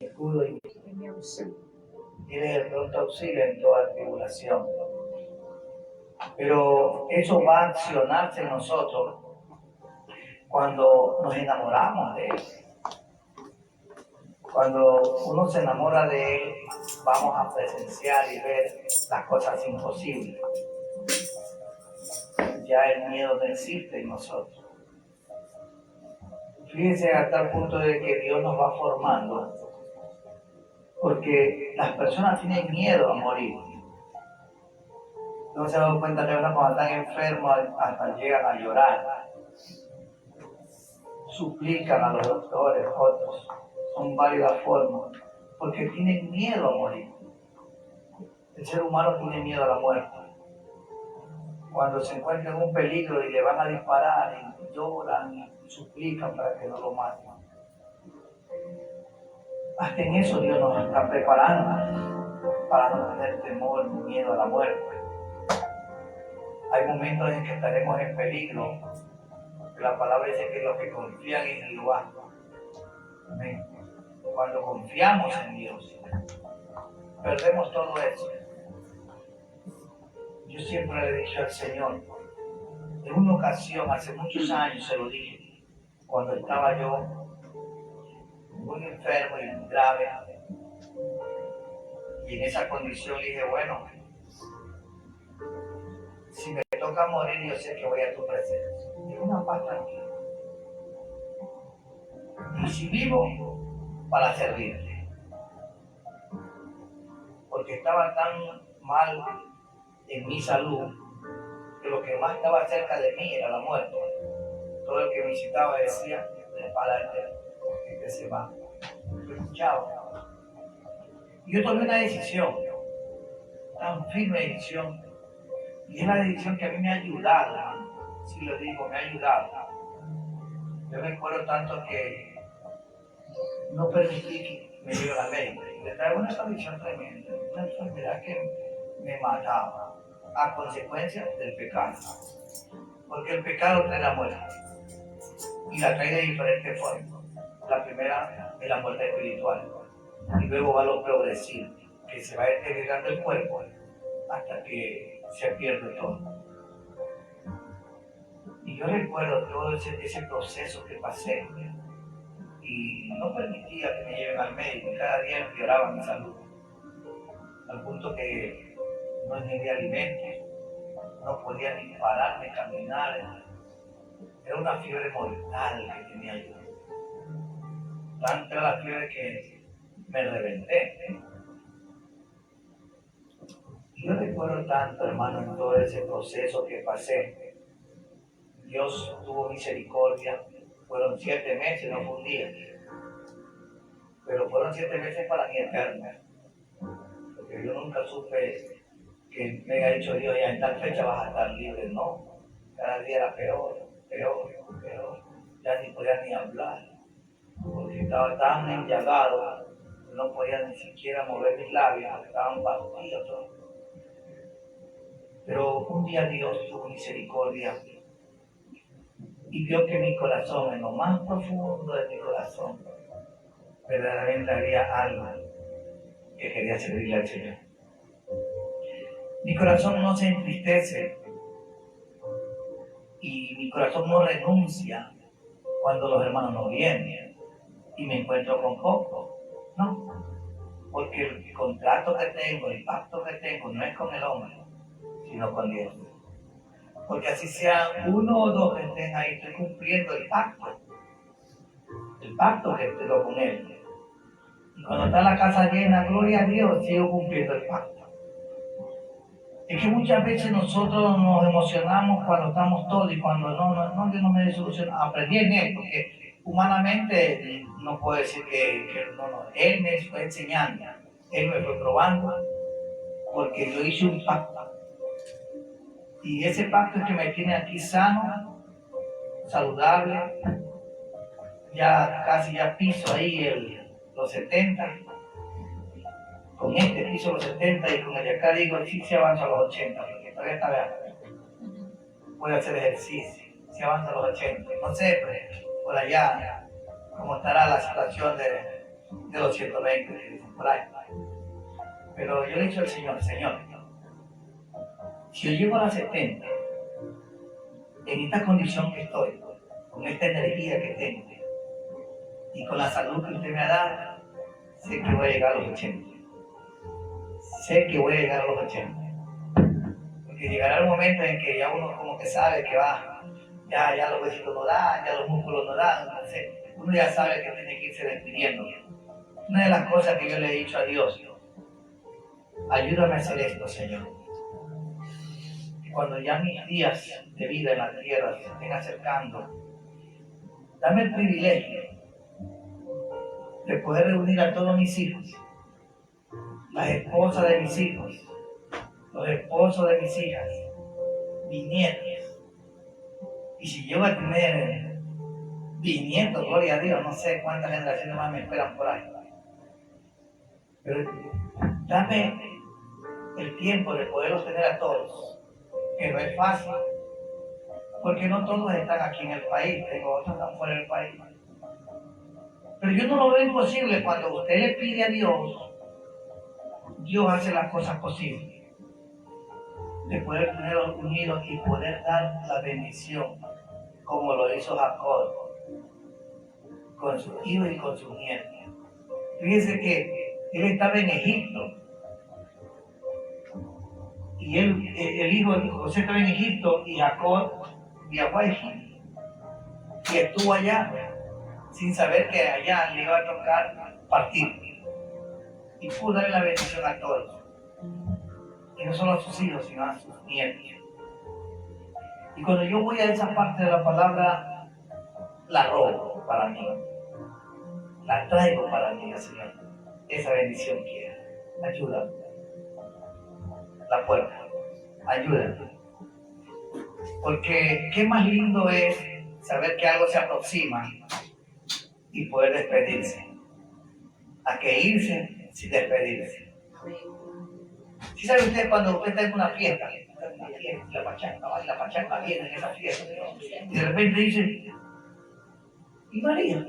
escudo y tienes el pronto auxilio en toda tribulación. Pero eso va a accionarse en nosotros cuando nos enamoramos de Él. Cuando uno se enamora de Él, vamos a presenciar y ver las cosas imposibles. Ya el miedo no existe en nosotros. Fíjense a tal punto de que Dios nos va formando, porque las personas tienen miedo a morir. No se dan cuenta que cuando están enfermos hasta llegan a llorar, suplican a los doctores, otros, son varias formas, porque tienen miedo a morir. El ser humano tiene miedo a la muerte. Cuando se encuentra en un peligro y le van a disparar, y lloran y suplican para que no lo maten. Hasta en eso Dios nos está preparando para no tener temor ni miedo a la muerte. Hay momentos en que estaremos en peligro. La palabra dice que los que confían en Jehová. Amén. Cuando confiamos en Dios, perdemos todo eso. Yo siempre le he dicho al Señor, en una ocasión, hace muchos años se lo dije, cuando estaba yo muy enfermo y grave, y en esa condición le dije, bueno, si me toca morir, yo sé que voy a tu presencia. Y una paz tranquila. Y si vivo, para servirte. Porque estaba tan mal en mi salud, que lo que más estaba cerca de mí era la muerte. Todo el que me visitaba decía, prepárate, que se va. Yo escuchaba. Y yo tomé una decisión, tan firme decisión, y es la decisión que a mí me ha ayudado, si lo digo, me ha ayudado. Yo recuerdo tanto que no permití que me dio la ley. Le traigo una condición tremenda, una enfermedad que me mataba a consecuencia del pecado. Porque el pecado trae la muerte y la trae de diferentes formas. La primera es la muerte espiritual y luego va lo progresivo, que se va deteriorando el cuerpo hasta que se pierde todo. Y yo recuerdo todo ese proceso que pasé y no permitía que me lleven al médico. Cada día empeoraba mi salud, al punto que no tenía alimentos, no podía ni pararme, caminar. Era una fiebre mortal que tenía yo. Tanta era la fiebre que me reventé. Y yo recuerdo tanto, hermano, en todo ese proceso que pasé. Dios tuvo misericordia. Fueron 7 meses, no fue un día. Pero fueron 7 meses para mí eternos. Porque yo nunca supe que me haya dicho Dios, ya en tal fecha vas a estar libre. No, cada día era peor, peor, peor. Ya ni podía ni hablar, porque estaba tan enllagado que no podía ni siquiera mover mis labios, porque estaban partidos todos. Pero un día Dios tuvo misericordia y vio que mi corazón, en lo más profundo de mi corazón, verdaderamente había algo que quería servirle al Señor. Mi corazón no se entristece y mi corazón no renuncia cuando los hermanos no vienen y me encuentro con poco. No, porque el contrato que tengo, el pacto que tengo no es con el hombre, sino con Dios. Porque así sean 1 o 2 que estén ahí, estoy cumpliendo el pacto que tengo con Él. Y cuando está la casa llena, gloria a Dios, sigo cumpliendo el pacto. Es que muchas veces nosotros nos emocionamos cuando estamos todos y cuando no, yo no me solución. Aprendí en Él, porque humanamente no puedo decir que no. Él me fue enseñando, Él me fue probando, porque yo hice un pacto. Y ese pacto es que me tiene aquí sano, saludable, ya casi ya piso ahí los 70. Con este piso los 70 y con el de acá digo, sí se avanza a los 80, porque todavía está bien. Puede hacer ejercicio, se avanza a los 80. No sé, pues, por allá, cómo estará la situación de los 120 que dicen por ahí. Pero yo le he dicho al Señor, Señor, si yo llego a las 70, en esta condición que estoy, con esta energía que tengo, y con la salud que usted me ha dado, sé que voy a llegar a los 80. Sé que voy a llegar a los 80. Porque llegará el momento en que ya uno como que sabe que va, ya los huesitos no dan, ya los músculos no dan, entonces uno ya sabe que tiene que irse despidiendo. Una de las cosas que yo le he dicho a Dios, ayúdame a hacer esto, Señor. Y cuando ya mis días de vida en la tierra se estén acercando, dame el privilegio de poder reunir a todos mis hijos, las esposas de mis hijos, los esposos de mis hijas, mis nietos. Y si yo voy a tener bisnietos, gloria a Dios, no sé cuántas generaciones más me esperan por ahí. Pero dame el tiempo de poderlos tener a todos, que no es fácil, porque no todos están aquí en el país, tengo otros que están fuera del país. Pero yo no lo veo imposible. Cuando usted le pide a Dios, Dios hace las cosas posibles. De poder tenerlos unidos y poder dar la bendición, como lo hizo Jacob, con sus hijos y con sus nietos. Fíjense que él estaba en Egipto, y el hijo de José estaba en Egipto, y Jacob viajó a Egipto, y estuvo allá, sin saber que allá le iba a tocar partir. Y pudo darle la bendición a todos. Y no solo a sus hijos, sino a sus nietos. Y cuando yo voy a esa parte de la palabra, la robo para mí. La traigo para mí, Señor. Esa bendición quiero. Ayúdame. La puerta. Ayúdame. Porque qué más lindo es saber que algo se aproxima y poder despedirse. A que irse sin despedirse. ¿Sí sabe usted cuando usted está en una fiesta? La pachanga viene en esa fiesta. Y de repente dice, ¿y María?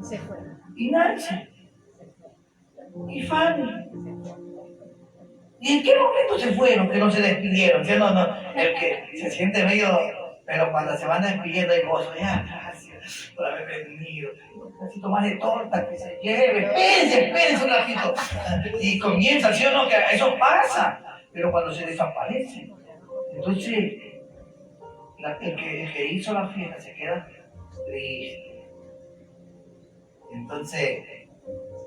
Se fue. ¿Y Nancy? ¿Y Fanny? ¿Y en qué momento se fueron que no se despidieron? ¿Sí? No, el que se siente medio, pero cuando se van despidiendo hay gozo. Ya, gracias por haber venido. Un ratito más de torta que se lleve. Espérense un ratito. Y comienza, ¿sí o no? Que eso pasa. Pero cuando se desaparece, entonces el que hizo la fiesta se queda triste. Entonces,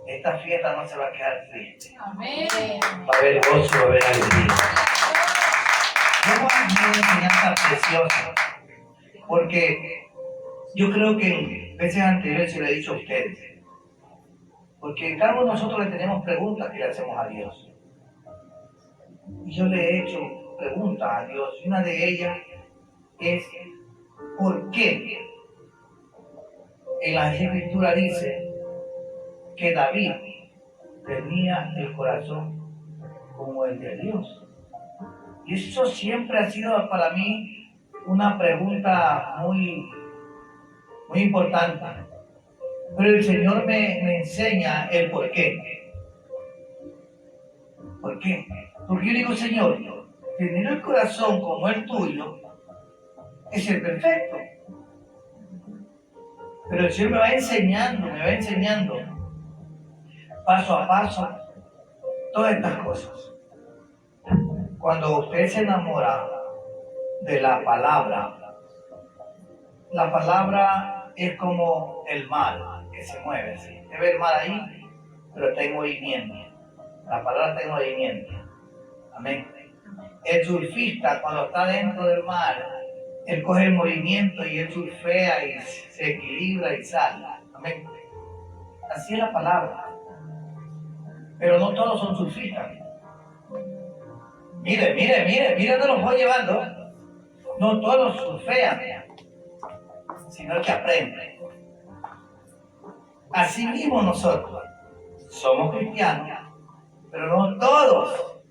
esta fiesta no se va a quedar triste. Amén. Va a haber gozo, va a haber alegría. Vamos a tener una enseñanza preciosa, porque yo creo que en veces anteriores se lo he dicho a ustedes, porque cada uno de nosotros le tenemos preguntas que le hacemos a Dios. Y yo le he hecho preguntas a Dios, y una de ellas es, ¿por qué en la Escritura dice que David tenía el corazón como el de Dios? Y eso siempre ha sido para mí una pregunta muy importante. Pero el Señor me enseña el por qué. ¿Por qué? Porque yo digo, Señor, tener el corazón como el tuyo es el perfecto. Pero el Señor me va enseñando paso a paso todas estas cosas. Cuando usted se enamora de la palabra es como el mar que se mueve. ¿Sí? Usted ve el mar ahí, pero está en movimiento. La palabra está en movimiento. Amén. El surfista, cuando está dentro del mar, él coge el movimiento y él surfea y se equilibra y sale. Amén. Así es la palabra. Pero no todos son surfistas. Mire dónde los voy llevando. No todos surfean, sino el que aprende. Así mismo nosotros somos cristianos, pero no todos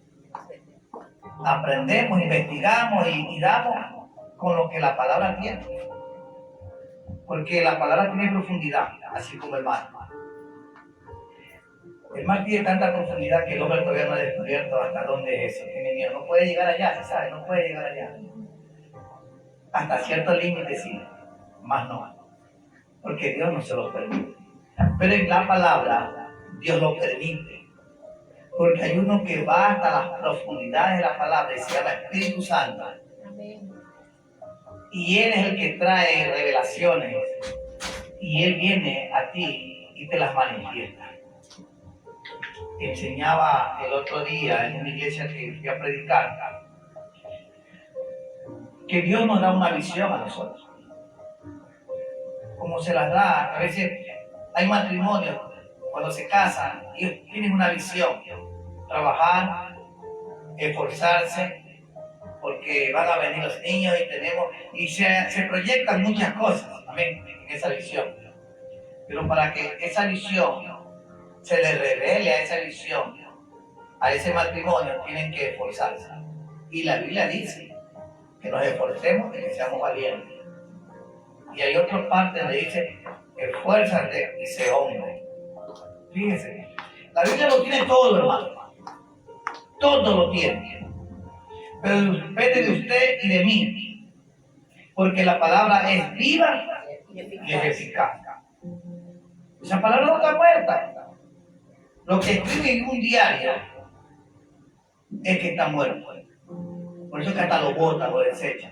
aprendemos, investigamos y damos con lo que la palabra tiene. Porque la palabra tiene profundidad, así como el mar. El mar tiene tanta profundidad que el hombre todavía no ha descubierto hasta dónde es eso. Tiene miedo, no puede llegar allá, ¿sabes? No puede llegar allá. Hasta cierto límite sí, más no. Porque Dios no se lo permite. Pero en la palabra, Dios lo permite. Porque hay uno que va hasta las profundidades de la palabra y se llama Espíritu Santo. Y Él es el que trae revelaciones. Y Él viene a ti y te las manifiesta. Enseñaba el otro día en una iglesia que fui a predicar que Dios nos da una visión a nosotros. Como se las da, a veces hay matrimonios, cuando se casan, ellos tienen una visión. Trabajar, esforzarse, porque van a venir los niños y se proyectan muchas cosas, amén, en esa visión. Pero para que esa visión se le revele a esa visión, a ese matrimonio, tienen que esforzarse. Y la Biblia dice que nos esforcemos y que seamos valientes. Y hay otra parte donde dice, esfuérzate y sé hombre. Fíjense, la Biblia lo tiene todo, hermano. Todo lo tiene. Pero depende de usted y de mí. Porque la palabra es viva y es eficaz. Esa palabra no está muerta. Lo que escribe en un diario es que está muerto. Por eso es que hasta lo botan, lo desechan.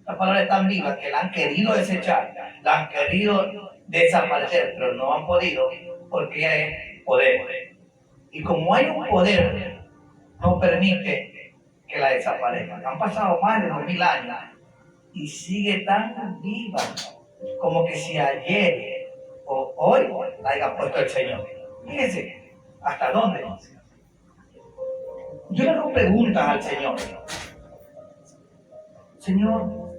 La palabra es tan viva que la han querido desechar, la han querido desaparecer, pero no han podido porque ella es poder. Y como hay un poder, no permite que la desaparezca. Han pasado más de 2000 años y sigue tan viva como que si ayer o hoy la haya puesto el Señor. Fíjense, ¿hasta dónde? Yo le hago preguntas al Señor. Señor,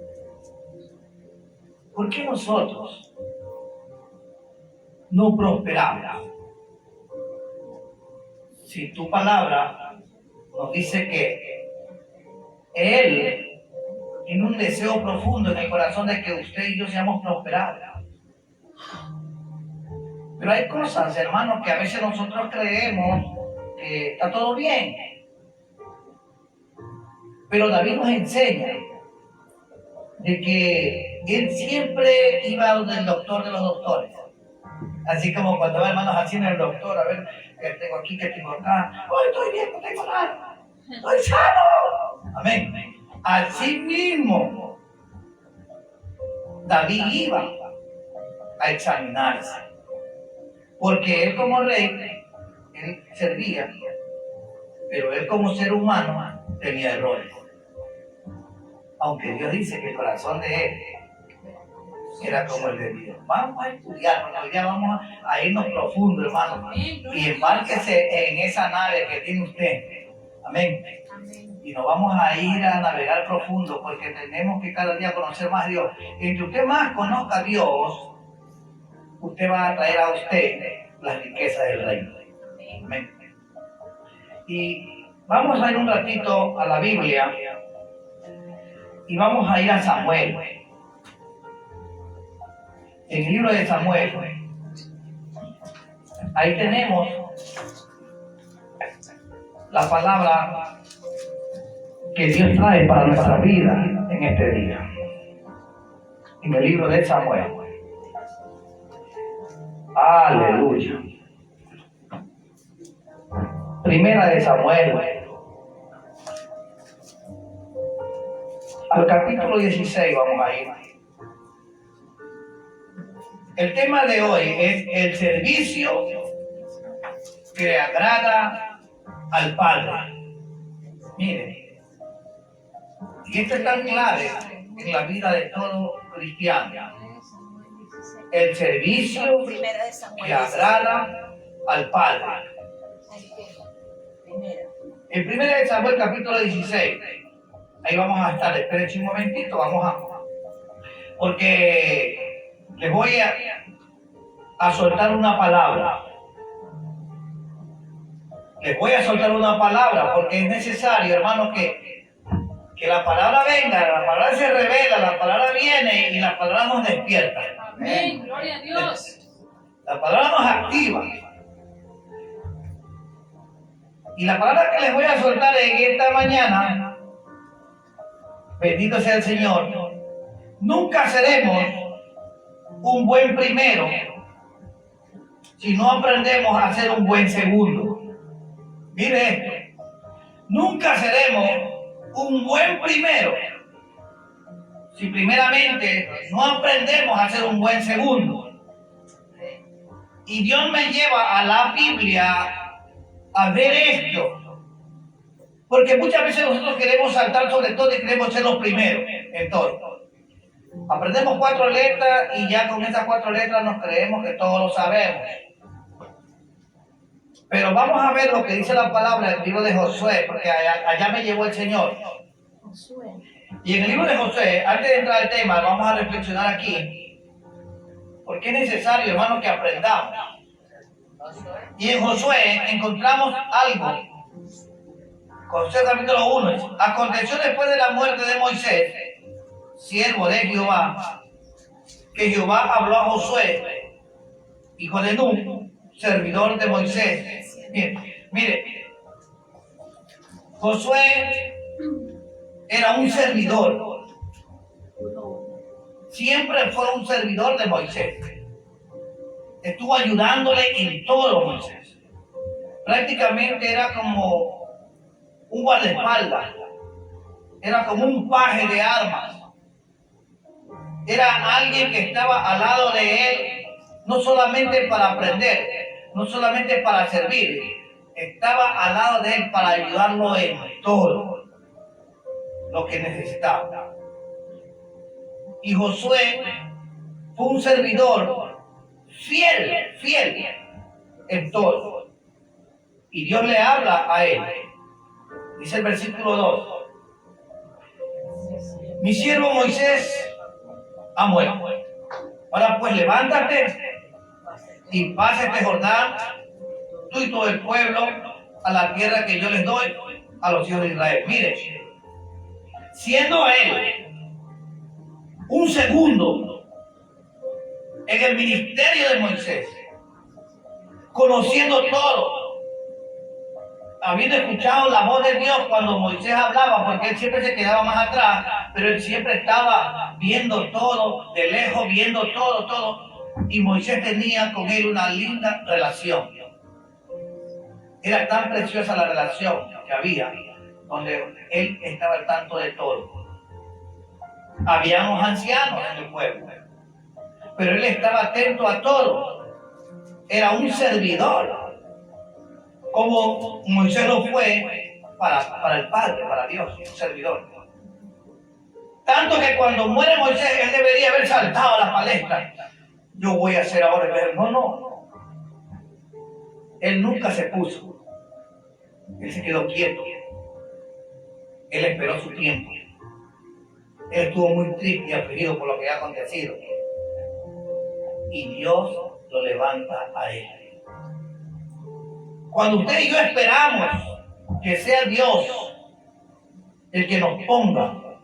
¿por qué nosotros no prosperamos? Si tu palabra nos dice que Él tiene un deseo profundo en el corazón de que usted y yo seamos prosperados. Pero hay cosas, hermanos, que a veces nosotros creemos que está todo bien. Pero David nos enseña de que él siempre iba donde el doctor de los doctores. Así como cuando va hermanos así en el doctor, a ver, que tengo aquí, que tengo acá. ¡Oh, estoy bien, no tengo nada! ¡Estoy sano! Amén. Así mismo, David iba a examinarse. Porque él como rey, él servía, pero él como ser humano tenía errores. Aunque Dios dice que el corazón de él era como el de Dios. Vamos a estudiar, hoy día vamos a irnos profundo, hermano. Y embárquese en esa nave que tiene usted. Amén. Y nos vamos a ir a navegar profundo porque tenemos que cada día conocer más a Dios. Y entre usted más conozca a Dios, usted va a traer a usted las riquezas del reino. Amén. Y vamos a ir un ratito a la Biblia y vamos a ir a Samuel. En el libro de Samuel, ahí tenemos la palabra que Dios trae para nuestra vida en este día. En el libro de Samuel. Aleluya. Primera de Samuel, al capítulo 16 vamos a ir. El tema de hoy es el servicio que le agrada al Padre. Miren, y esto es tan clave en la vida de todo cristiano. El servicio que agrada al Padre. En 1 de Samuel capítulo 16. Ahí vamos a estar, espérense un momentito, porque les voy a soltar una palabra. Les voy a soltar una palabra porque es necesario, hermanos, que la palabra venga, la palabra se revela, la palabra viene y la palabra nos despierta. Amén, gloria a Dios. La palabra nos activa. Y la palabra que les voy a soltar en esta mañana, bendito sea el Señor, nunca seremos un buen primero si no aprendemos a ser un buen segundo. Mire esto, nunca seremos un buen primero si primeramente no aprendemos a ser un buen segundo. Y Dios me lleva a la Biblia a ver esto, porque muchas veces nosotros queremos saltar sobre todo y queremos ser los primeros en todo. Aprendemos 4 letras y ya con esas 4 letras nos creemos que todo lo sabemos. Pero vamos a ver lo que dice la palabra en el libro de Josué, porque allá me llevó el Señor. Y en el libro de Josué, antes de entrar al tema, vamos a reflexionar aquí, porque es necesario, hermano, que aprendamos. Y en Josué encontramos algo. Josué capítulo 1. Aconteció después de la muerte de Moisés, siervo de Jehová, que Jehová habló a Josué, hijo de Nun, servidor de Moisés. Mire, Josué era un servidor. Siempre fue un servidor de Moisés. Estuvo ayudándole en todo Moisés. Prácticamente era como un guardaespaldas. Era como un paje de armas. Era alguien que estaba al lado de él, no solamente para aprender, no solamente para servir, estaba al lado de él para ayudarlo en todo lo que necesitaba. Y Josué fue un servidor fiel en todo. Y Dios le habla a él. Dice el versículo 2. Mi siervo Moisés ha muerto. Ahora pues levántate y pasa este Jordán, tú y todo el pueblo, a la tierra que yo les doy a los hijos de Israel. Mire, siendo él un segundo en el ministerio de Moisés, conociendo todo, habiendo escuchado la voz de Dios cuando Moisés hablaba, porque él siempre se quedaba más atrás, pero él siempre estaba viendo todo, de lejos viendo todo, y Moisés tenía con él una linda relación. Era tan preciosa la relación que había, donde él estaba al tanto de todo. Habíamos ancianos en el pueblo, pero él estaba atento a todo. Era un servidor, como Moisés lo fue para el Padre, para Dios, un servidor. Tanto que cuando muere Moisés, él debería haber saltado a la palestra. Yo voy a hacer ahora el... No. Él nunca se puso. Él se quedó quieto. Él esperó su tiempo. Él estuvo muy triste y afligido por lo que ha acontecido. Y Dios lo levanta a él. Cuando usted y yo esperamos que sea Dios el que nos ponga,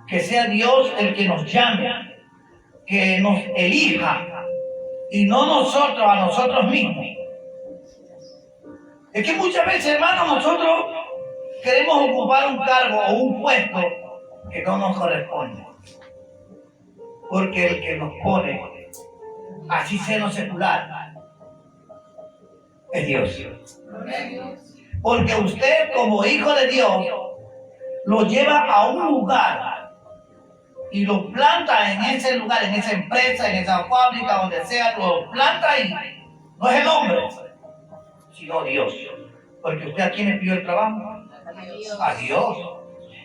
que sea Dios el que nos llame, que nos elija, y no nosotros a nosotros mismos. Es que muchas veces, hermanos, nosotros queremos ocupar un cargo o un puesto que no nos corresponde. Porque el que nos pone, así sea lo secular, es Dios. Porque usted, como hijo de Dios, lo lleva a un lugar y lo planta en ese lugar, en esa empresa, en esa fábrica, donde sea, lo planta ahí. No es el hombre, sino Dios. Porque usted, ¿a quién le pidió el trabajo? A Dios.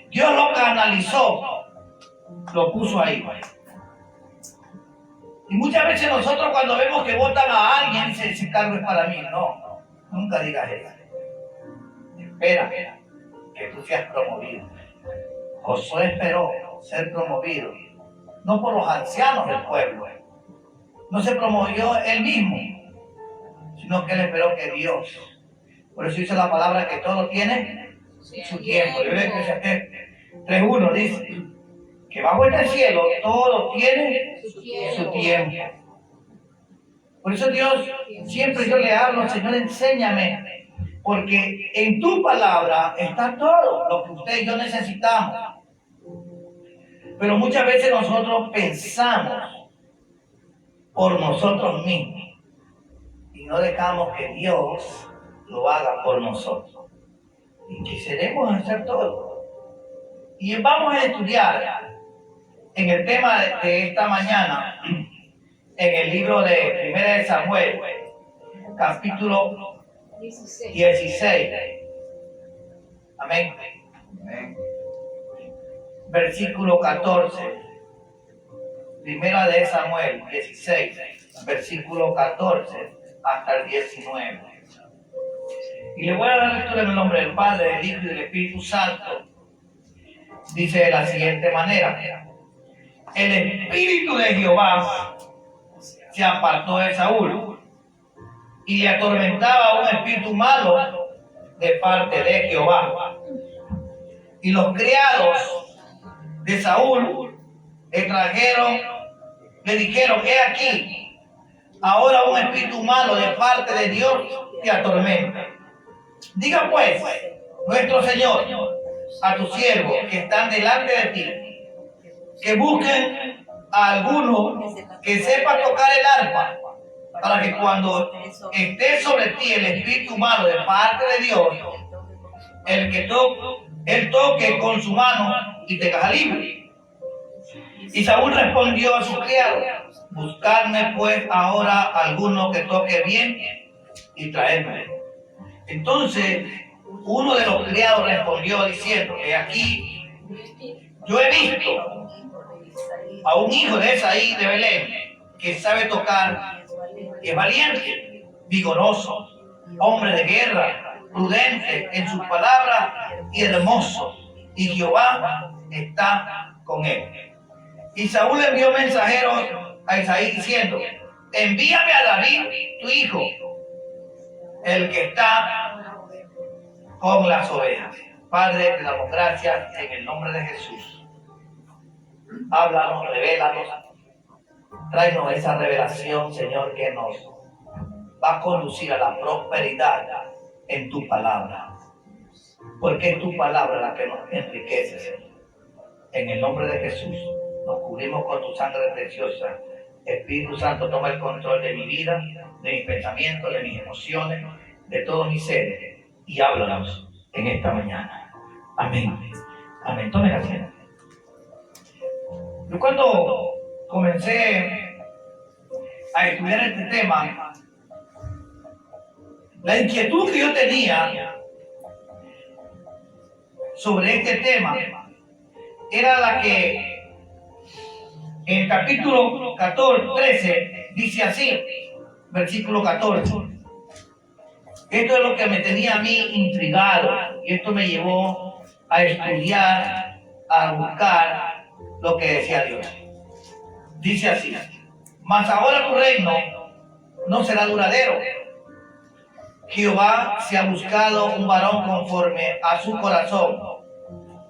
Dios lo canalizó, lo puso ahí. Y muchas veces nosotros, cuando vemos que votan a alguien, ese cargo es para mí. No, nunca digas eso. Espera que tú seas promovido. Josué esperó ser promovido, no por los ancianos del pueblo. No se promovió él mismo, sino que él esperó que Dios. Por eso dice la palabra que todo tiene su tiempo. Yo le Eclesiastés 3:1 dice que bajo este cielo todo tiene su tiempo. Por eso Dios, siempre yo le hablo, Señor, enséñame Porque en tu palabra está todo lo que usted y yo necesitamos. Pero muchas veces nosotros pensamos por nosotros mismos y no dejamos que Dios lo haga por nosotros. Y queremos hacer todo. Y vamos a estudiar en el tema de esta mañana, en el libro de 1 de Samuel, capítulo 16. Amén. Amén. Versículo 14. 1 de Samuel 16, versículo 14 hasta el 19. Y le voy a dar lectura en el nombre del Padre, del Hijo y del Espíritu Santo. Dice de la siguiente manera: el Espíritu de Jehová se apartó de Saúl y le atormentaba un espíritu malo de parte de Jehová. Y los criados de Saúl le dijeron: he aquí, ahora un espíritu malo de parte de Dios te atormenta. Diga pues nuestro Señor a tus siervos que están delante de ti, que busquen a alguno que sepa tocar el arpa, para que cuando esté sobre ti el espíritu malo de parte de Dios, él toque con su mano y te haga libre. Y Saúl respondió a sus criados: buscarme pues ahora alguno que toque bien y traedme. Entonces uno de los criados respondió diciendo: he aquí, yo he visto a un hijo de Esaí de Belén que sabe tocar, es valiente, vigoroso, hombre de guerra, prudente en sus palabras y hermoso, y Jehová está con él. Y Saúl envió mensajeros a Isaí diciendo: envíame a David, tu hijo, el que está con las ovejas. Padre, te damos gracias en el nombre de Jesús. Háblanos, revélanos, tráenos esa revelación, Señor, que nos va a conducir a la prosperidad en tu palabra. Porque es tu palabra la que nos enriquece, Señor. En el nombre de Jesús, nos cubrimos con tu sangre preciosa. Espíritu Santo, toma el control de mi vida, de mis pensamientos, de mis emociones, de todos mis seres, y háblanos en esta mañana. Amén. Amén. Tome asiento. Yo cuando comencé a estudiar este tema, la inquietud que yo tenía sobre este tema era la que en el capítulo 13 dice así, versículo 14. Esto es lo que me tenía a mí intrigado, y esto me llevó a estudiar, a buscar lo que decía Dios. Dice así: mas ahora tu reino no será duradero. Jehová se ha buscado un varón conforme a su corazón,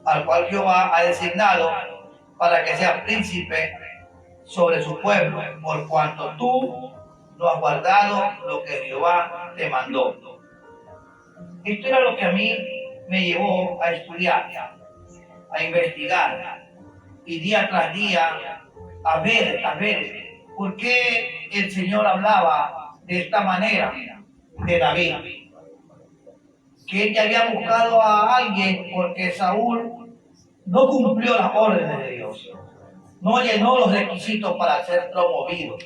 al cual Jehová ha designado para que sea príncipe sobre su pueblo, por cuanto tú no has guardado lo que Jehová te mandó. Esto era lo que a mí me llevó a estudiar, a investigar, y día tras día a ver por qué el Señor hablaba de esta manera de David. Que él ya había buscado a alguien porque Saúl no cumplió las órdenes de Dios, no llenó los requisitos para ser promovido.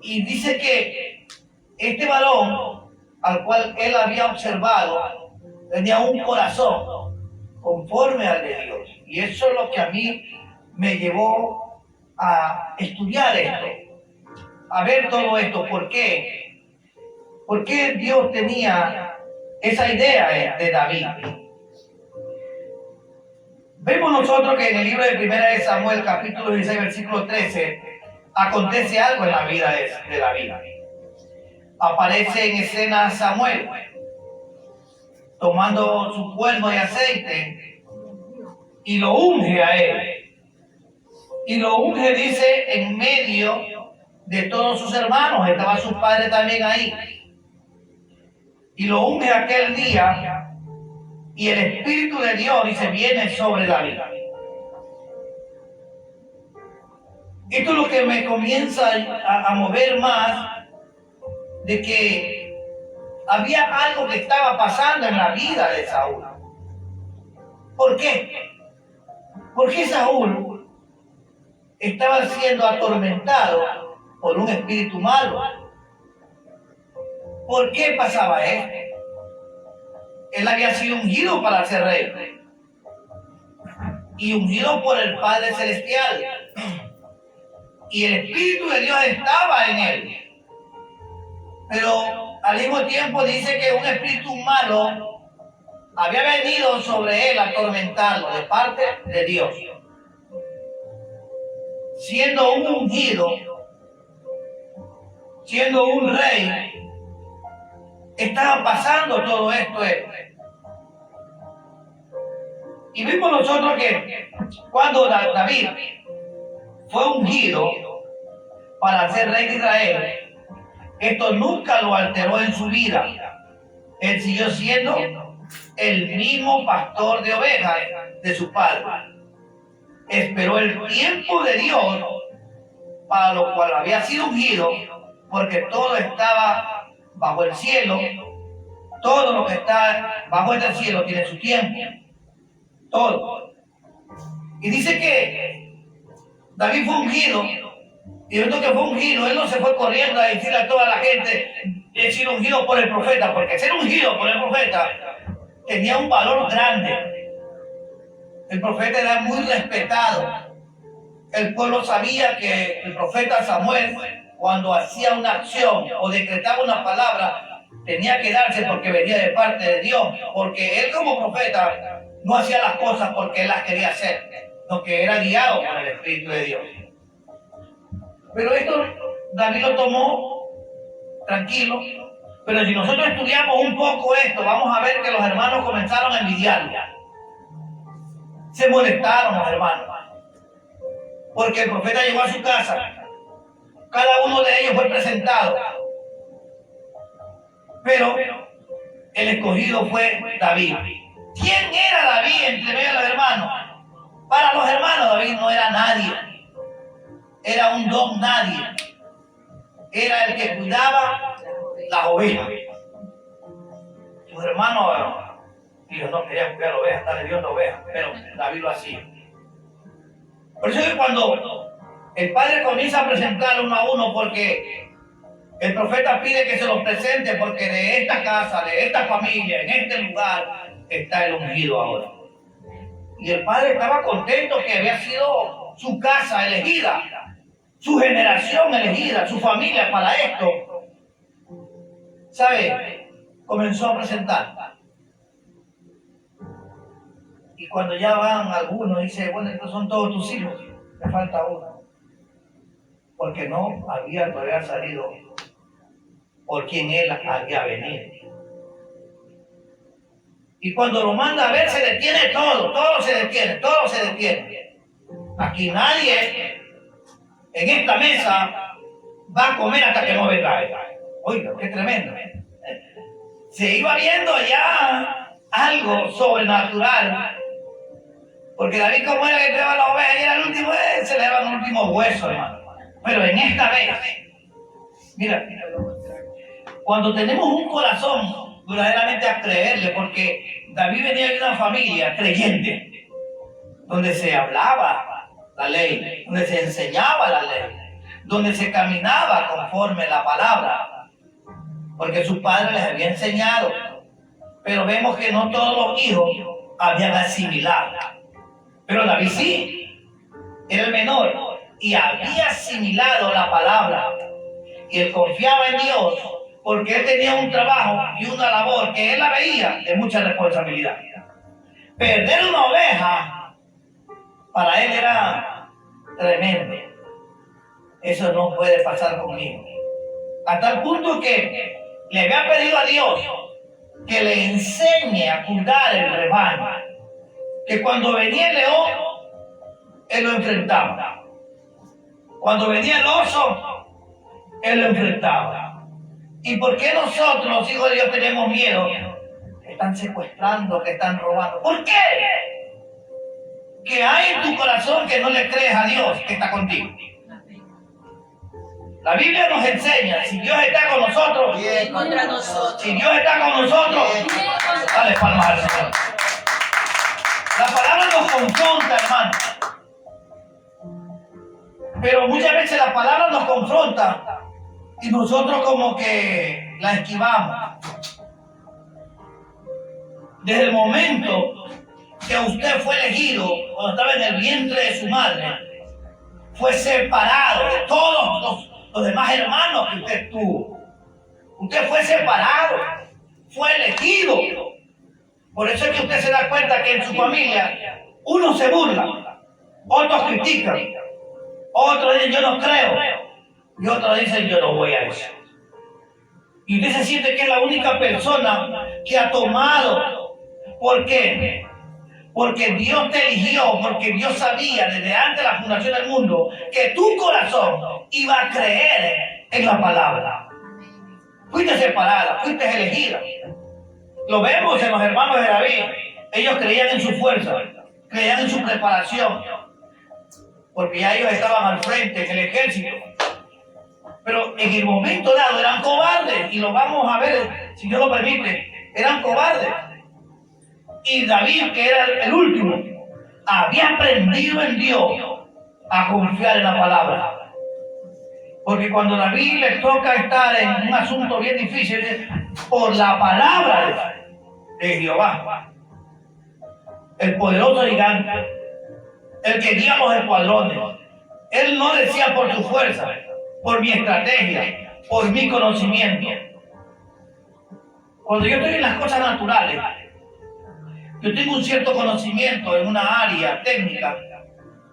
Y dice que este varón al cual él había observado tenía un corazón conforme al de Dios. Y eso es lo que a mí me llevó a estudiar esto, a ver todo esto. ¿Por qué? ¿Por qué Dios tenía esa idea de David? Vemos nosotros que en el libro de 1 de Samuel, capítulo 16, versículo 13, acontece algo en la vida de David. Aparece en escena Samuel tomando su cuerno de aceite y lo unge a él. Y lo unge, dice, en medio de todos sus hermanos. Estaba su padre también ahí. y lo unge aquel día, y el Espíritu de Dios, dice, viene sobre David. Esto es lo que me comienza a mover más, de que había algo que estaba pasando en la vida de Saúl. ¿Por qué? Porque Saúl estaba siendo atormentado por un espíritu malo. ¿Por qué pasaba esto? Él había sido ungido para ser rey y ungido por el Padre Celestial, y el Espíritu de Dios estaba en él, pero al mismo tiempo dice que un espíritu malo había venido sobre él a atormentarlo de parte de Dios. Siendo un ungido, siendo un rey, estaba pasando todo esto. Y vimos nosotros que cuando David fue ungido para ser rey de Israel, esto nunca lo alteró en su vida. Él siguió siendo el mismo pastor de ovejas de su padre. Esperó el tiempo de Dios para lo cual había sido ungido, porque todo estaba bajo el cielo. Todo lo que está bajo este cielo tiene su tiempo. Todo. Y dice que David fue ungido, y viendo que fue ungido, él no se fue corriendo a decirle a toda la gente, he sido ungido por el profeta, porque ser ungido por el profeta tenía un valor grande. El profeta era muy respetado. El pueblo sabía que el profeta Samuel, cuando hacía una acción o decretaba una palabra, tenía que darse porque venía de parte de Dios, porque él como profeta no hacía las cosas porque él las quería hacer, sino que era guiado por el Espíritu de Dios. Pero esto David lo tomó tranquilo. Pero si nosotros estudiamos un poco esto, vamos a ver que los hermanos comenzaron a envidiarlo. Se molestaron los hermanos, porque el profeta llegó a su casa. Cada uno de ellos fue presentado, pero el escogido fue David. ¿Quién era David entre medio de los hermanos? Para los hermanos David no era nadie. Era un don nadie. Era el que cuidaba las ovejas. Sus hermanos, ellos no querían cuidar ovejas, estaba Dios de ovejas, pero David lo hacía. Por eso es que cuando el padre comienza a presentar uno a uno, porque el profeta pide que se los presente, porque de esta casa, de esta familia, en este lugar, está el ungido ahora. Y el padre estaba contento que había sido su casa elegida, su generación elegida, su familia para esto. ¿Sabe? Comenzó a presentar. Y cuando ya van algunos, dice, bueno, estos son todos tus hijos, me falta uno. Porque no había todavía salido por quien él había venido. Y cuando lo manda a ver, se detiene todo se detiene, todo se detiene. Aquí nadie en esta mesa va a comer hasta que no venga él. Oiga, qué tremendo. Se iba viendo ya algo sobrenatural. Porque David, como era que llevaba la oveja y era el último, se le daban el último hueso, hermano. Pero en esta vez, mira, cuando tenemos un corazón verdaderamente a creerle, porque David venía de una familia creyente, donde se hablaba la ley, donde se enseñaba la ley, donde se caminaba conforme la palabra, porque sus padres les habían enseñado. Pero vemos que no todos los hijos habían asimilado. Pero David sí, era el menor y había asimilado la palabra. Y él confiaba en Dios porque él tenía un trabajo y una labor que él la veía de mucha responsabilidad. Perder una oveja para él era tremendo. Eso no puede pasar conmigo. Hasta el punto que le había pedido a Dios que le enseñe a cuidar el rebaño. Que cuando venía el león, él lo enfrentaba. Cuando venía el oso, él lo enfrentaba. ¿Y por qué nosotros, los hijos de Dios, tenemos miedo? Que están secuestrando, que están robando. ¿Por qué? ¿Qué hay en tu corazón que no le crees a Dios que está contigo? La Biblia nos enseña, si Dios está con nosotros, bien contra nosotros. Si Dios está con nosotros, dale palmas al Señor. La palabra nos confronta, hermano. Pero muchas veces la palabra nos confronta y nosotros como que la esquivamos. Desde el momento que usted fue elegido, cuando estaba en el vientre de su madre, fue separado de todos los demás hermanos que usted tuvo. Usted fue separado, fue elegido. Por eso es que usted se da cuenta que en su familia unos se burlan, otros critican, otros dicen yo no creo y otros dicen yo no voy a eso. Y usted se siente que es la única persona que ha tomado. ¿Por qué? Porque Dios te eligió, porque Dios sabía desde antes de la fundación del mundo que tu corazón iba a creer en la palabra. Fuiste separada, fuiste elegida. Lo vemos en los hermanos de David. Ellos creían en su fuerza, creían en su preparación, porque ya ellos estaban al frente en el ejército. Pero en el momento dado eran cobardes, y lo vamos a ver, si Dios lo permite, eran cobardes. Y David, que era el último, había aprendido en Dios a confiar en la palabra. Porque cuando a David le toca estar en un asunto bien difícil, por la palabra de Jehová, el poderoso gigante, el que guía los escuadrones, él no decía por tu fuerza, por mi estrategia, por mi conocimiento. Cuando yo estoy en las cosas naturales, yo tengo un cierto conocimiento en una área técnica,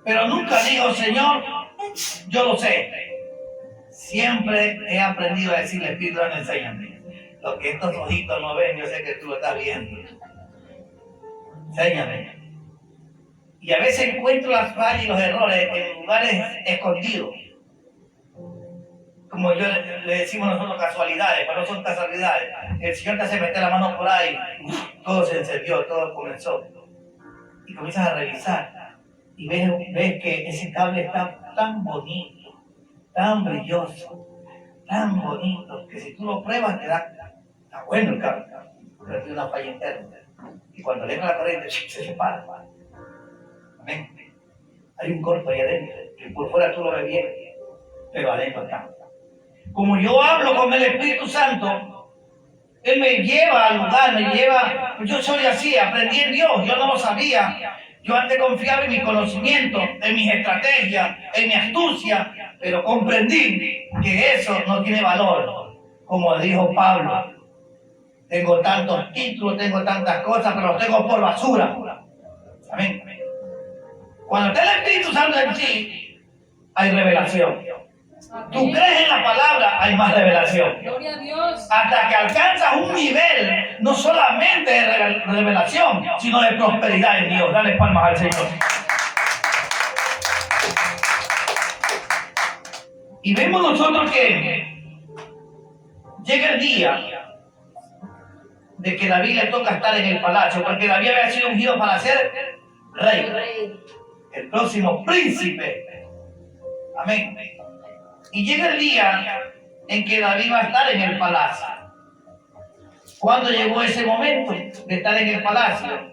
pero nunca digo, Señor, yo lo sé. Siempre he aprendido a decirle, Espíritu, enséñame. Lo que estos ojitos no ven, yo sé que tú lo estás viendo. Enséñame. Y a veces encuentro las fallas y los errores en lugares escondidos. Como le decimos nosotros casualidades, pero no son casualidades. El Señor te hace meter la mano por ahí, todo se encendió, todo comenzó. Y comienzas a revisar y ves que ese cable está tan bonito, tan brilloso, tan bonito, que si tú lo pruebas te da, está bueno el cable, pero tiene una falla interna. Y cuando le entra la corriente, se separa. Amén. Hay un corto ahí adentro, que por fuera tú lo ves bien, pero adentro está. Como yo hablo con el Espíritu Santo, Él me lleva al lugar, me lleva, pues yo soy así, aprendí en Dios, yo no lo sabía. Yo antes confiaba en mi conocimiento, en mis estrategias, en mi astucia, pero comprendí que eso no tiene valor. Como dijo Pablo, tengo tantos títulos, tengo tantas cosas, pero los tengo por basura. Amén. Cuando está el Espíritu Santo en ti, hay revelación. Tú crees en la palabra, hay más revelación. Gloria a Dios. Hasta que alcanzas un nivel no solamente de revelación, sino de prosperidad en Dios. Dale palmas al Señor. Y vemos nosotros que llega el día de que David le toca estar en el palacio, porque David había sido ungido para ser rey, el próximo príncipe. Amén. Y llega el día en que David va a estar en el palacio. ¿Cuándo llegó ese momento de estar en el palacio?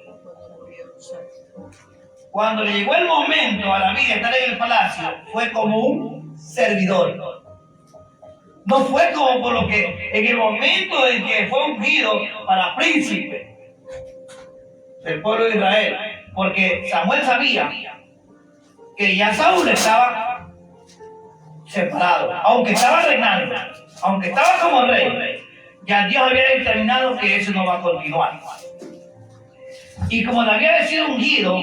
Cuando le llegó el momento a David de estar en el palacio, fue como un servidor. No fue como por lo que en el momento en que fue ungido para príncipe del pueblo de Israel. Porque Samuel sabía que ya Saúl estaba separado, aunque estaba reinando, aunque estaba como rey, ya Dios había determinado que eso no va a continuar. Y como David había sido ungido,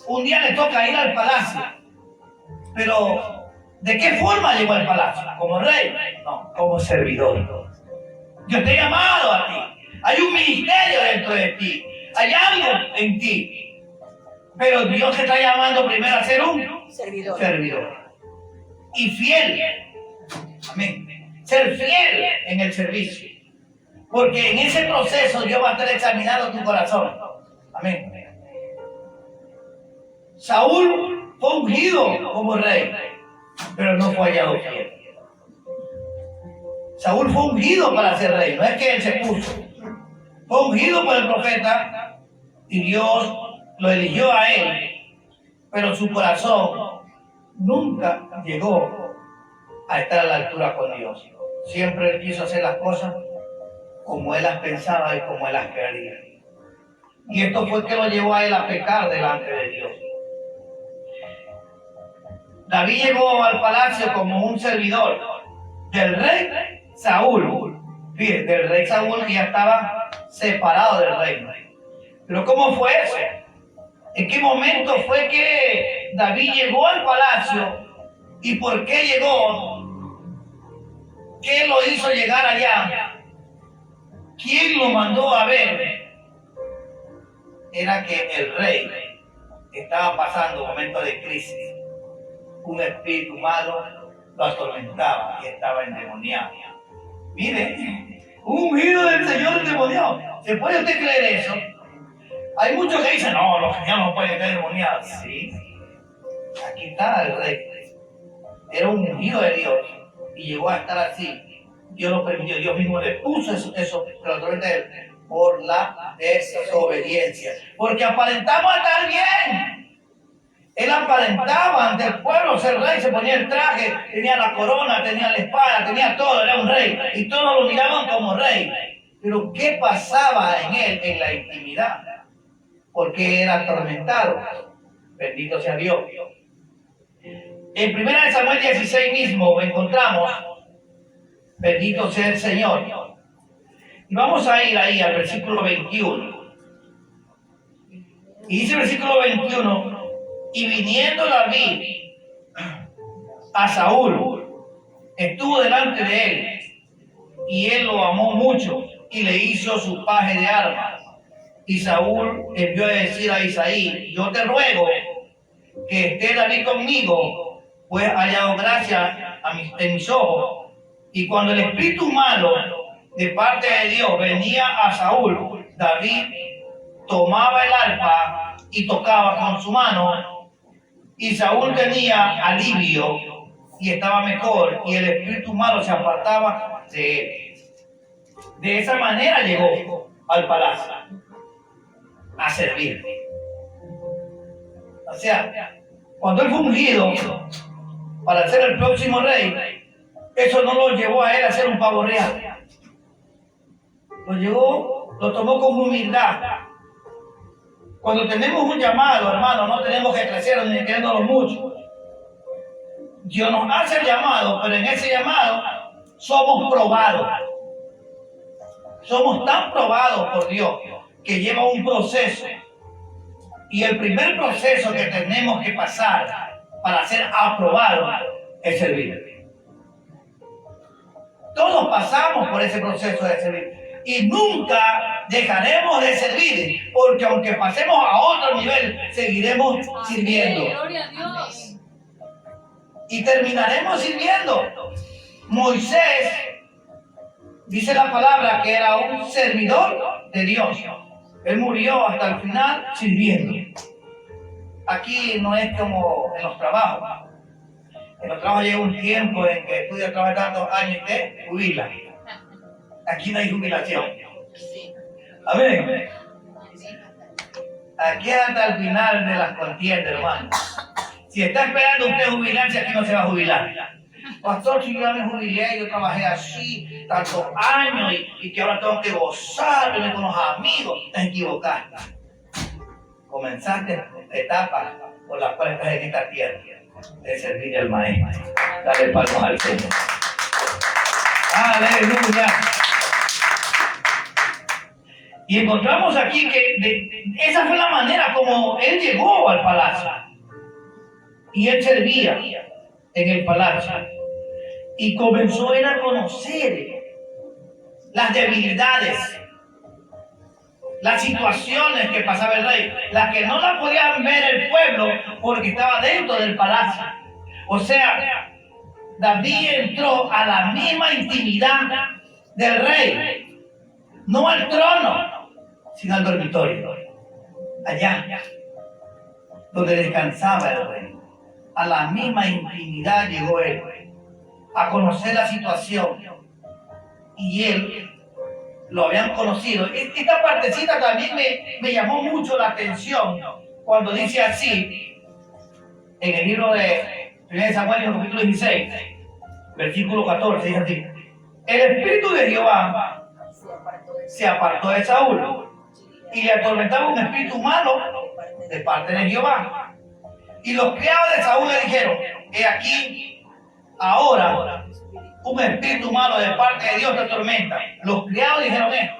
un día le toca ir al palacio. Pero, ¿de qué forma llegó al palacio? ¿Como rey? No, como servidor. Yo te he llamado a ti. Hay un ministerio dentro de ti. Hay algo en ti. Pero Dios te está llamando primero a ser un servidor. Y fiel. Amén. ser fiel en el servicio. Porque en ese proceso Dios va a estar examinando tu corazón. Amén. Saúl fue ungido como rey, pero no fue hallado fiel. Saúl fue ungido para ser rey, no es que él se puso. Fue ungido por el profeta y Dios lo eligió a él, pero su corazón nunca llegó a estar a la altura con Dios. Siempre él quiso hacer las cosas como él las pensaba y como él las quería. Y esto fue que lo llevó a él a pecar delante de Dios. David llegó al palacio como un servidor del rey Saúl. Fíjense, del rey Saúl, que ya estaba separado del reino. Pero ¿cómo fue eso? ¿En qué momento fue que David llegó al palacio? ¿Y por qué llegó? ¿Qué lo hizo llegar allá? ¿Quién lo mandó a ver? Era que el rey estaba pasando un momento de crisis. Un espíritu malo lo atormentaba y estaba endemoniado. Mire, un ungido del Señor endemoniado. ¿Se puede usted creer eso? Hay muchos que dicen, no, los genios no pueden estar endemoniados. Sí, aquí está el rey. Era un ungido de Dios y llegó a estar así. Dios lo permitió, Dios mismo le puso eso por la desobediencia. Porque aparentamos estar bien. Él aparentaba ante el pueblo ser rey, se ponía el traje, tenía la corona, tenía la espada, tenía todo, era un rey. Y todos lo miraban como rey. Pero ¿qué pasaba en él en la intimidad? Porque era atormentado. Bendito sea Dios. En 1 Samuel 16 mismo encontramos, bendito sea el Señor. Y vamos a ir ahí al versículo 21. Y dice el versículo 21, y viniendo David a Saúl, estuvo delante de él, y él lo amó mucho, y le hizo su paje de armas. Y Saúl envió a decir a Isaí, yo te ruego que esté David conmigo, pues ha hallado gracia en mis ojos. Y cuando el espíritu malo de parte de Dios venía a Saúl, David tomaba el arpa y tocaba con su mano, y Saúl tenía alivio y estaba mejor, y el espíritu malo se apartaba de él. De esa manera llegó al palacio a servir. O sea, cuando él fue ungido para ser el próximo rey, eso no lo llevó a él a ser un pavo real. Lo tomó con humildad. Cuando tenemos un llamado, hermano, no tenemos que crecer ni querernos mucho. Dios nos hace el llamado, pero en ese llamado somos probados. Somos tan probados por Dios que lleva un proceso. Y el primer proceso que tenemos que pasar para ser aprobados es servir. Todos pasamos por ese proceso de servir. Y nunca dejaremos de servir, porque aunque pasemos a otro nivel, seguiremos sirviendo. Gloria a Dios. Y terminaremos sirviendo. Moisés, dice la palabra, que era un servidor de Dios. Él murió hasta el final sirviendo. Aquí no es como en los trabajos. En los trabajos llega un tiempo en que estudias trabajar tantos años y te jubilas. Aquí no hay jubilación. Amén. Aquí hasta el final de las contiendas, hermano. Si está esperando usted jubilarse, aquí no se va a jubilar. Pastor, si yo ya me jubilé, yo trabajé así tantos años y que ahora tengo que gozarme con los amigos. Te equivocaste. Comenzaste etapas por las cuales estás en esta tierra de servir al Maestro. Dale palmas al Señor. Aleluya. Y encontramos aquí que esa fue la manera como él llegó al palacio. Y él servía en el palacio. Y comenzó él a conocer las debilidades, las situaciones que pasaba el rey, las que no las podían ver el pueblo porque estaba dentro del palacio. O sea, David entró a la misma intimidad del rey, no al trono, sino al dormitorio, allá donde descansaba el rey. A la misma intimidad llegó él, a conocer la situación, y él lo habían conocido. Esta partecita también me llamó mucho la atención cuando dice así en el libro de 1 Samuel, capítulo 16, versículo 14, dice así: el espíritu de Jehová se apartó de Saúl y le atormentaba un espíritu malo de parte de Jehová. Y los criados de Saúl le dijeron: he aquí, ahora un espíritu malo de parte de Dios te atormenta. Los criados dijeron esto.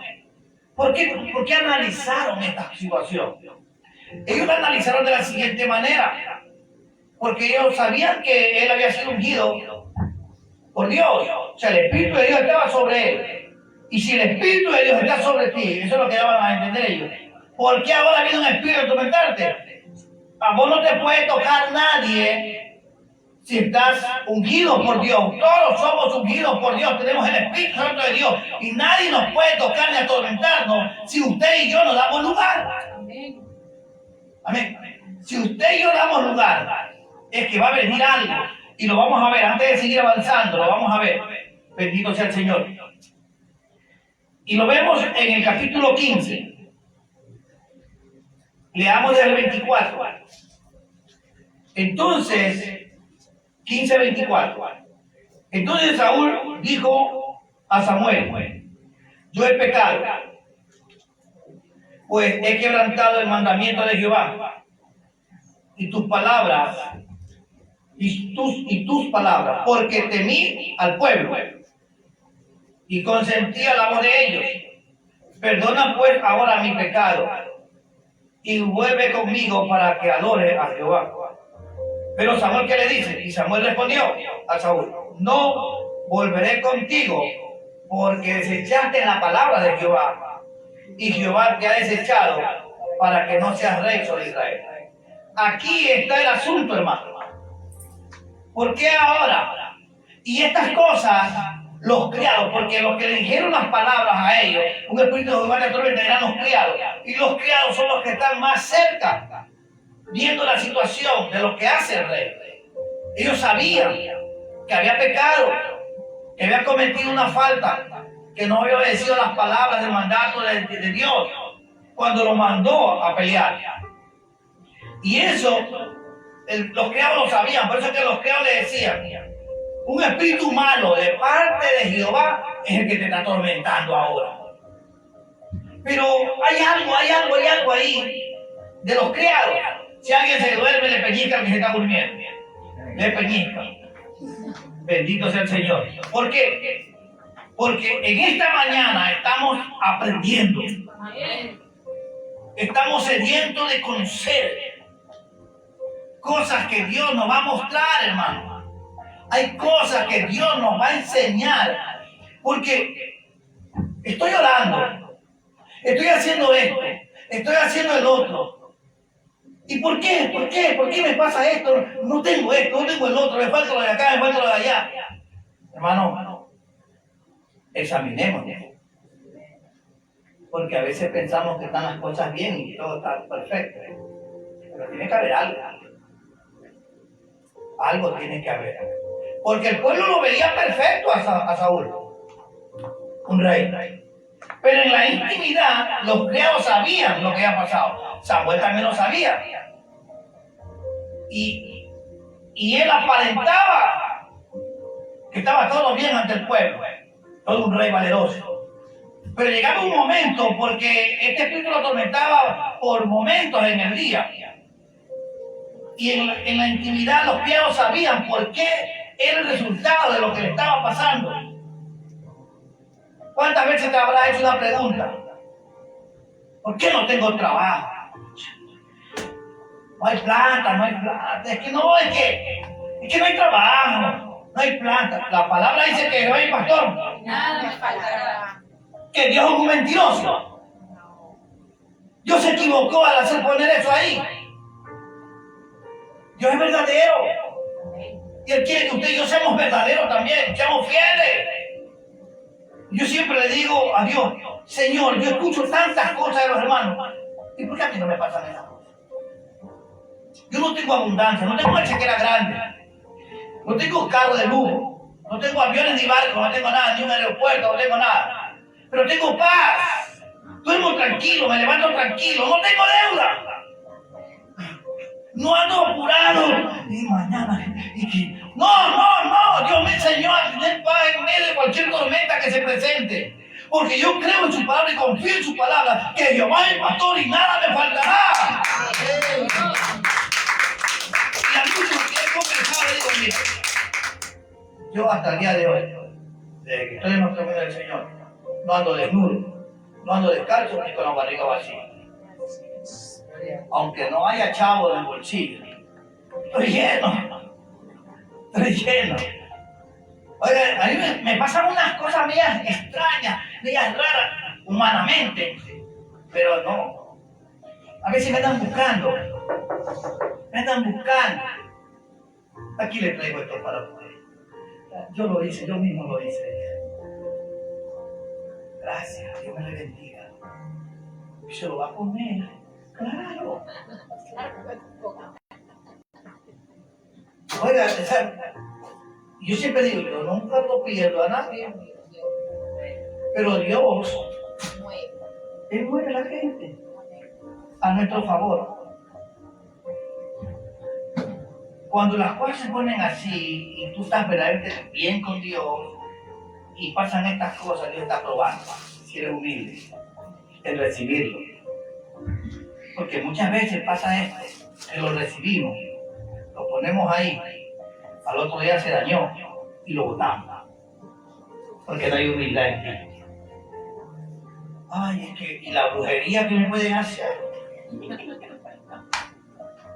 ¿Por qué analizaron esta situación? Ellos la analizaron de la siguiente manera: porque ellos sabían que él había sido ungido por Dios. O sea, el Espíritu de Dios estaba sobre él. Y si el Espíritu de Dios está sobre ti, eso es lo que daban a entender ellos. ¿Por qué ahora viene un espíritu a atormentarte? A vos no te puede tocar nadie si estás ungido por Dios. Todos somos ungidos por Dios, tenemos el Espíritu Santo de Dios. Y nadie nos puede tocar ni atormentarnos si usted y yo nos damos lugar. Amén. Si usted y yo damos lugar, es que va a venir algo. Y lo vamos a ver, antes de seguir avanzando, lo vamos a ver. Bendito sea el Señor. Y lo vemos en el capítulo 15. Leamos del 24. Entonces, 15:24. Entonces Saúl dijo a Samuel: yo he pecado, pues he quebrantado el mandamiento de Jehová y tus palabras, y tus palabras, porque temí al pueblo y consentí a la voz de ellos. Perdona pues ahora mi pecado y vuelve conmigo para que adore a Jehová. Pero Samuel, ¿qué le dice? Y Samuel respondió a Saúl: no volveré contigo, porque desechaste la palabra de Jehová, y Jehová te ha desechado para que no seas rey sobre Israel. Aquí está el asunto, hermano. ¿Por qué ahora? Y estas cosas, los criados, porque los que le dijeron las palabras a ellos, un espíritu de Jehová te atormenta, eran los criados. Y los criados son los que están más cerca, viendo la situación de lo que hace el rey. Ellos sabían que había pecado, que había cometido una falta, que no había obedecido las palabras del mandato de Dios cuando lo mandó a pelear. Y eso, los criados lo sabían. Por eso es que los criados le decían: un espíritu malo de parte de Jehová es el que te está atormentando ahora. Pero hay algo ahí de los criados. Si alguien se duerme, le pellizca al que se está durmiendo. Le pellizca. Bendito sea el Señor. ¿Por qué? Porque en esta mañana estamos aprendiendo. Estamos sedientos de conocer cosas que Dios nos va a mostrar, hermano. Hay cosas que Dios nos va a enseñar. Porque estoy orando, estoy haciendo esto, estoy haciendo el otro. ¿Y por qué? ¿Por qué? ¿Por qué me pasa esto? No tengo esto, no tengo el otro, me falta lo de acá, me falta lo de allá. Hermano, examinémonos. Porque a veces pensamos que están las cosas bien y todo está perfecto. Pero tiene que haber algo. Algo tiene que haber. Porque el pueblo lo veía perfecto a Saúl, un rey. Pero en la intimidad, los criados sabían lo que había pasado. Samuel también lo sabía. Y él aparentaba que estaba todo bien ante el pueblo. Todo un rey valeroso. Pero llegaba un momento, porque este espíritu lo atormentaba por momentos en el día. Y en la intimidad los criados sabían por qué era el resultado de lo que le estaba pasando. ¿Cuántas veces te habrás hecho una pregunta? ¿Por qué no tengo trabajo? No hay plata, no hay plata. Es que no hay trabajo, no hay plata. La palabra dice que no hay pastor. Nada me faltará. Que Dios es un mentiroso. Dios se equivocó al hacer poner eso ahí. Dios es verdadero. Y Y Él quiere que usted y yo seamos verdaderos también, seamos fieles. Yo siempre le digo a Dios, Señor, yo escucho tantas cosas de los hermanos. ¿Y por qué a mí no me pasan esas cosas? Yo no tengo abundancia, no tengo una chequera grande, no tengo carro de lujo, no tengo aviones ni barcos, no tengo nada, ni un aeropuerto, no tengo nada. Pero tengo paz, duermo tranquilo, me levanto tranquilo, no tengo deuda. No ando apurado. Y mañana, no, Dios me enseñó a tener paz en medio de cualquier tormenta que se presente. Porque yo creo en su palabra y confío en su palabra, que Jehová es mi pastor y nada me faltará. Y a mucho tiempo pensaba, digo, mira, yo hasta el día de hoy, desde que estoy en los caminos del Señor, no ando desnudo, no ando descalzo ni con la barriga vacía. Aunque no haya chavo en el bolsillo, estoy lleno. Oiga, a mí me pasan unas cosas medias extrañas, medias raras, humanamente, pero no. A veces me andan buscando. Aquí le traigo esto para usted. Yo lo hice, yo mismo lo hice. Gracias, Dios me le bendiga. Y se lo va a comer, claro. Oiga, yo siempre digo, yo nunca lo pierdo a nadie. Pero Dios, Él mueve a la gente a nuestro favor. Cuando las cosas se ponen así y tú estás verdaderamente bien con Dios y pasan estas cosas, Dios está probando si eres humilde en recibirlo. Porque muchas veces pasa esto, que lo recibimos, lo ponemos ahí, al otro día se dañó y lo botamos. Porque no hay humildad en ti. Ay, es que, ¿y la brujería que me pueden hacer?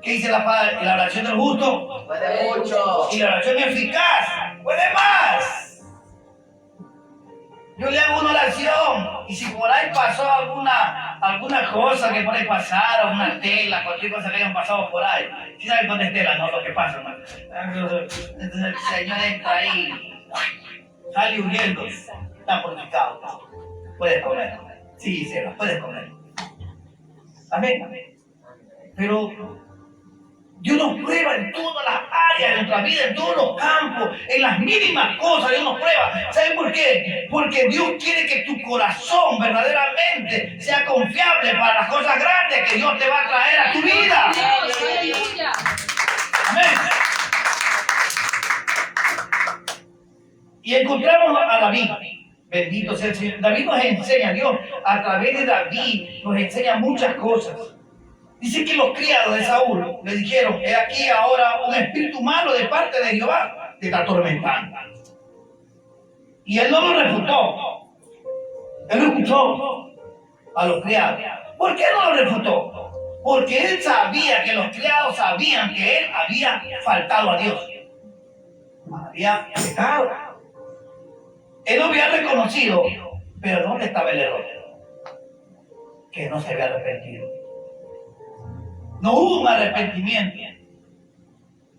¿Qué dice la oración del justo? Puede mucho. Y la oración eficaz puede más. Yo le hago una oración y si por ahí pasó alguna cosa que por ahí pasaron, una tela, cualquier cosa que hayan pasado por ahí. ¿Sí saben cuántas telas? No, lo que pasa, hermano. Entonces el Señor entra ahí, sale huyendo, está purificado. Puedes comer. Sí, se lo puedes comer. Amén. Pero Dios nos prueba en todas las áreas de nuestra vida, en todos los campos, en las mínimas cosas Dios nos prueba. ¿Saben por qué? Porque Dios quiere que tu corazón verdaderamente sea confiable para las cosas grandes que Dios te va a traer a tu vida. Amén. Y encontramos a David. Bendito sea el Señor. David nos enseña, Dios a través de David nos enseña muchas cosas. Dice que los criados de Saúl le dijeron, he aquí ahora un espíritu malo de parte de Jehová te está atormentando. Y él no lo refutó. Él lo escuchó a los criados. ¿Por qué no lo refutó? Porque él sabía que los criados sabían que él había faltado a Dios. Había pecado. Él lo había reconocido, pero ¿dónde estaba el error? Que no se había arrepentido. No hubo un arrepentimiento.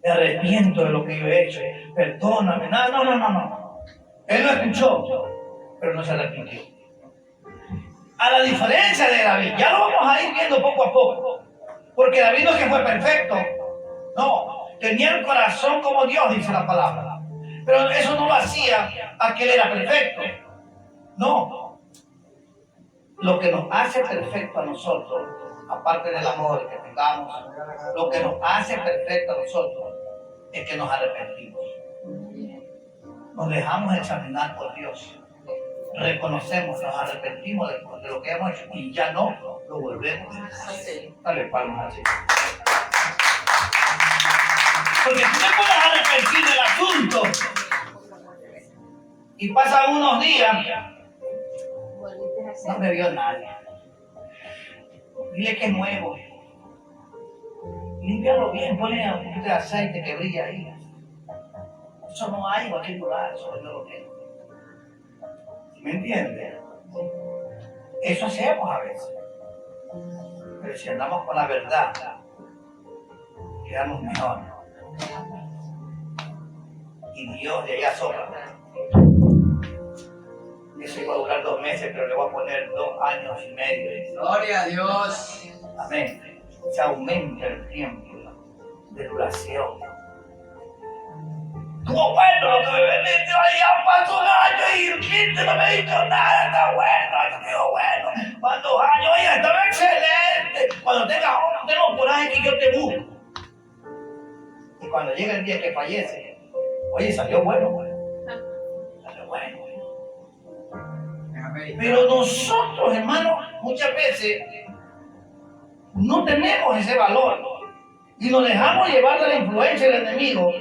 Me arrepiento de lo que yo he hecho. Perdóname. No. Él lo escuchó, pero no se arrepintió. A la diferencia de David, ya lo vamos a ir viendo poco a poco. Porque David no es que fue perfecto. No, tenía el corazón como Dios, dice la palabra. Pero eso no lo hacía a que él era perfecto. No. Lo que nos hace perfecto a nosotros, aparte del amor que tengamos, lo que nos hace perfecto a nosotros es que nos arrepentimos. Nos dejamos examinar por Dios. Reconocemos, nos arrepentimos de lo que hemos hecho y ya no lo volvemos a hacer. Dale palmas así. Porque tú te puedes arrepentir del asunto y pasan unos días, no me vio nadie. Dile que es nuevo. Límpialo bien, ponle un poquito de aceite que brilla ahí. Eso no hay en cualquier lugar, eso yo lo tengo. ¿Me entiendes? Eso hacemos a veces. Pero si andamos con la verdad, quedamos mejor. y Dios de allá sopla. Eso iba a durar 2 meses, pero le voy a poner 2 años y medio. Gloria a Dios. Amén. Se aumenta el tiempo de duración. Estuvo bueno lo que me vendiste, ya pasó 1 año y el cliente no me ha dicho nada, está bueno, estuvo bueno. ¿Cuántos años? Oye, estaba excelente. Cuando tengas ahora, tengo coraje que yo te busco. Y cuando llega el día que fallece, oye, salió bueno, salió bueno. Pero nosotros, hermanos, muchas veces no tenemos ese valor y nos dejamos llevar de la influencia del enemigo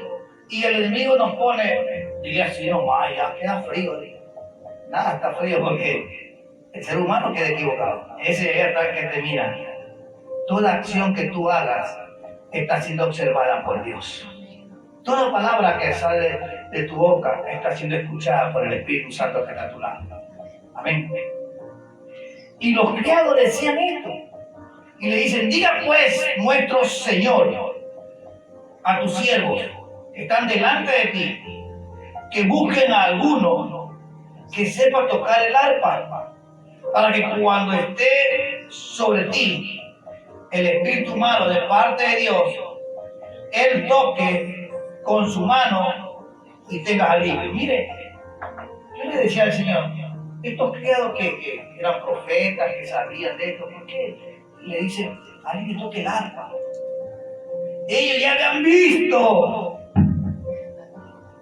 y el enemigo nos pone, dile así nomás, ya queda frío. Nada está frío porque el ser humano queda equivocado. Ese es el que te mira. Toda acción que tú hagas está siendo observada por Dios. Toda palabra que sale de tu boca está siendo escuchada por el Espíritu Santo que está a tu lado. Amén. Y los criados decían esto. Y le dicen, diga pues nuestro Señor a tus siervos que están delante de ti, que busquen a alguno que sepa tocar el arpa, para que cuando esté sobre ti el espíritu malo de parte de Dios, él toque con su mano y tengas alivio. Mire, yo le decía al Señor, estos criados que eran profetas, que sabían de esto, ¿por qué le dicen a alguien que toque el arpa? Ellos ya habían visto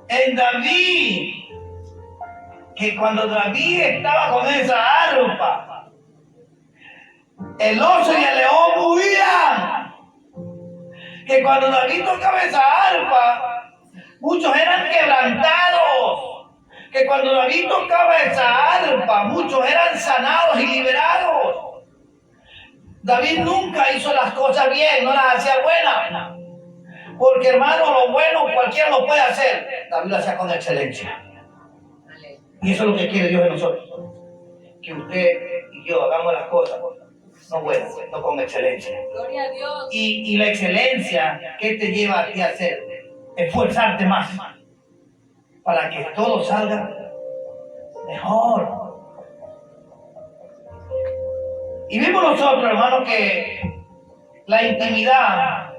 en David que cuando David estaba con esa arpa, el oso y el león huían. Que cuando David tocaba esa arpa, muchos eran quebrantados. Que cuando David tocaba esa arpa, muchos eran sanados y liberados. David nunca hizo las cosas bien, no las hacía buenas. Porque, hermano, lo bueno cualquiera lo puede hacer. David lo hacía con excelencia. Y eso es lo que quiere Dios de nosotros. Que usted y yo hagamos las cosas no buenas, no con excelencia. Gloria a Dios. Y la excelencia, ¿qué te lleva a ti a hacer? Esforzarte más. Para que todo salga mejor. Y vemos nosotros, hermanos, que la intimidad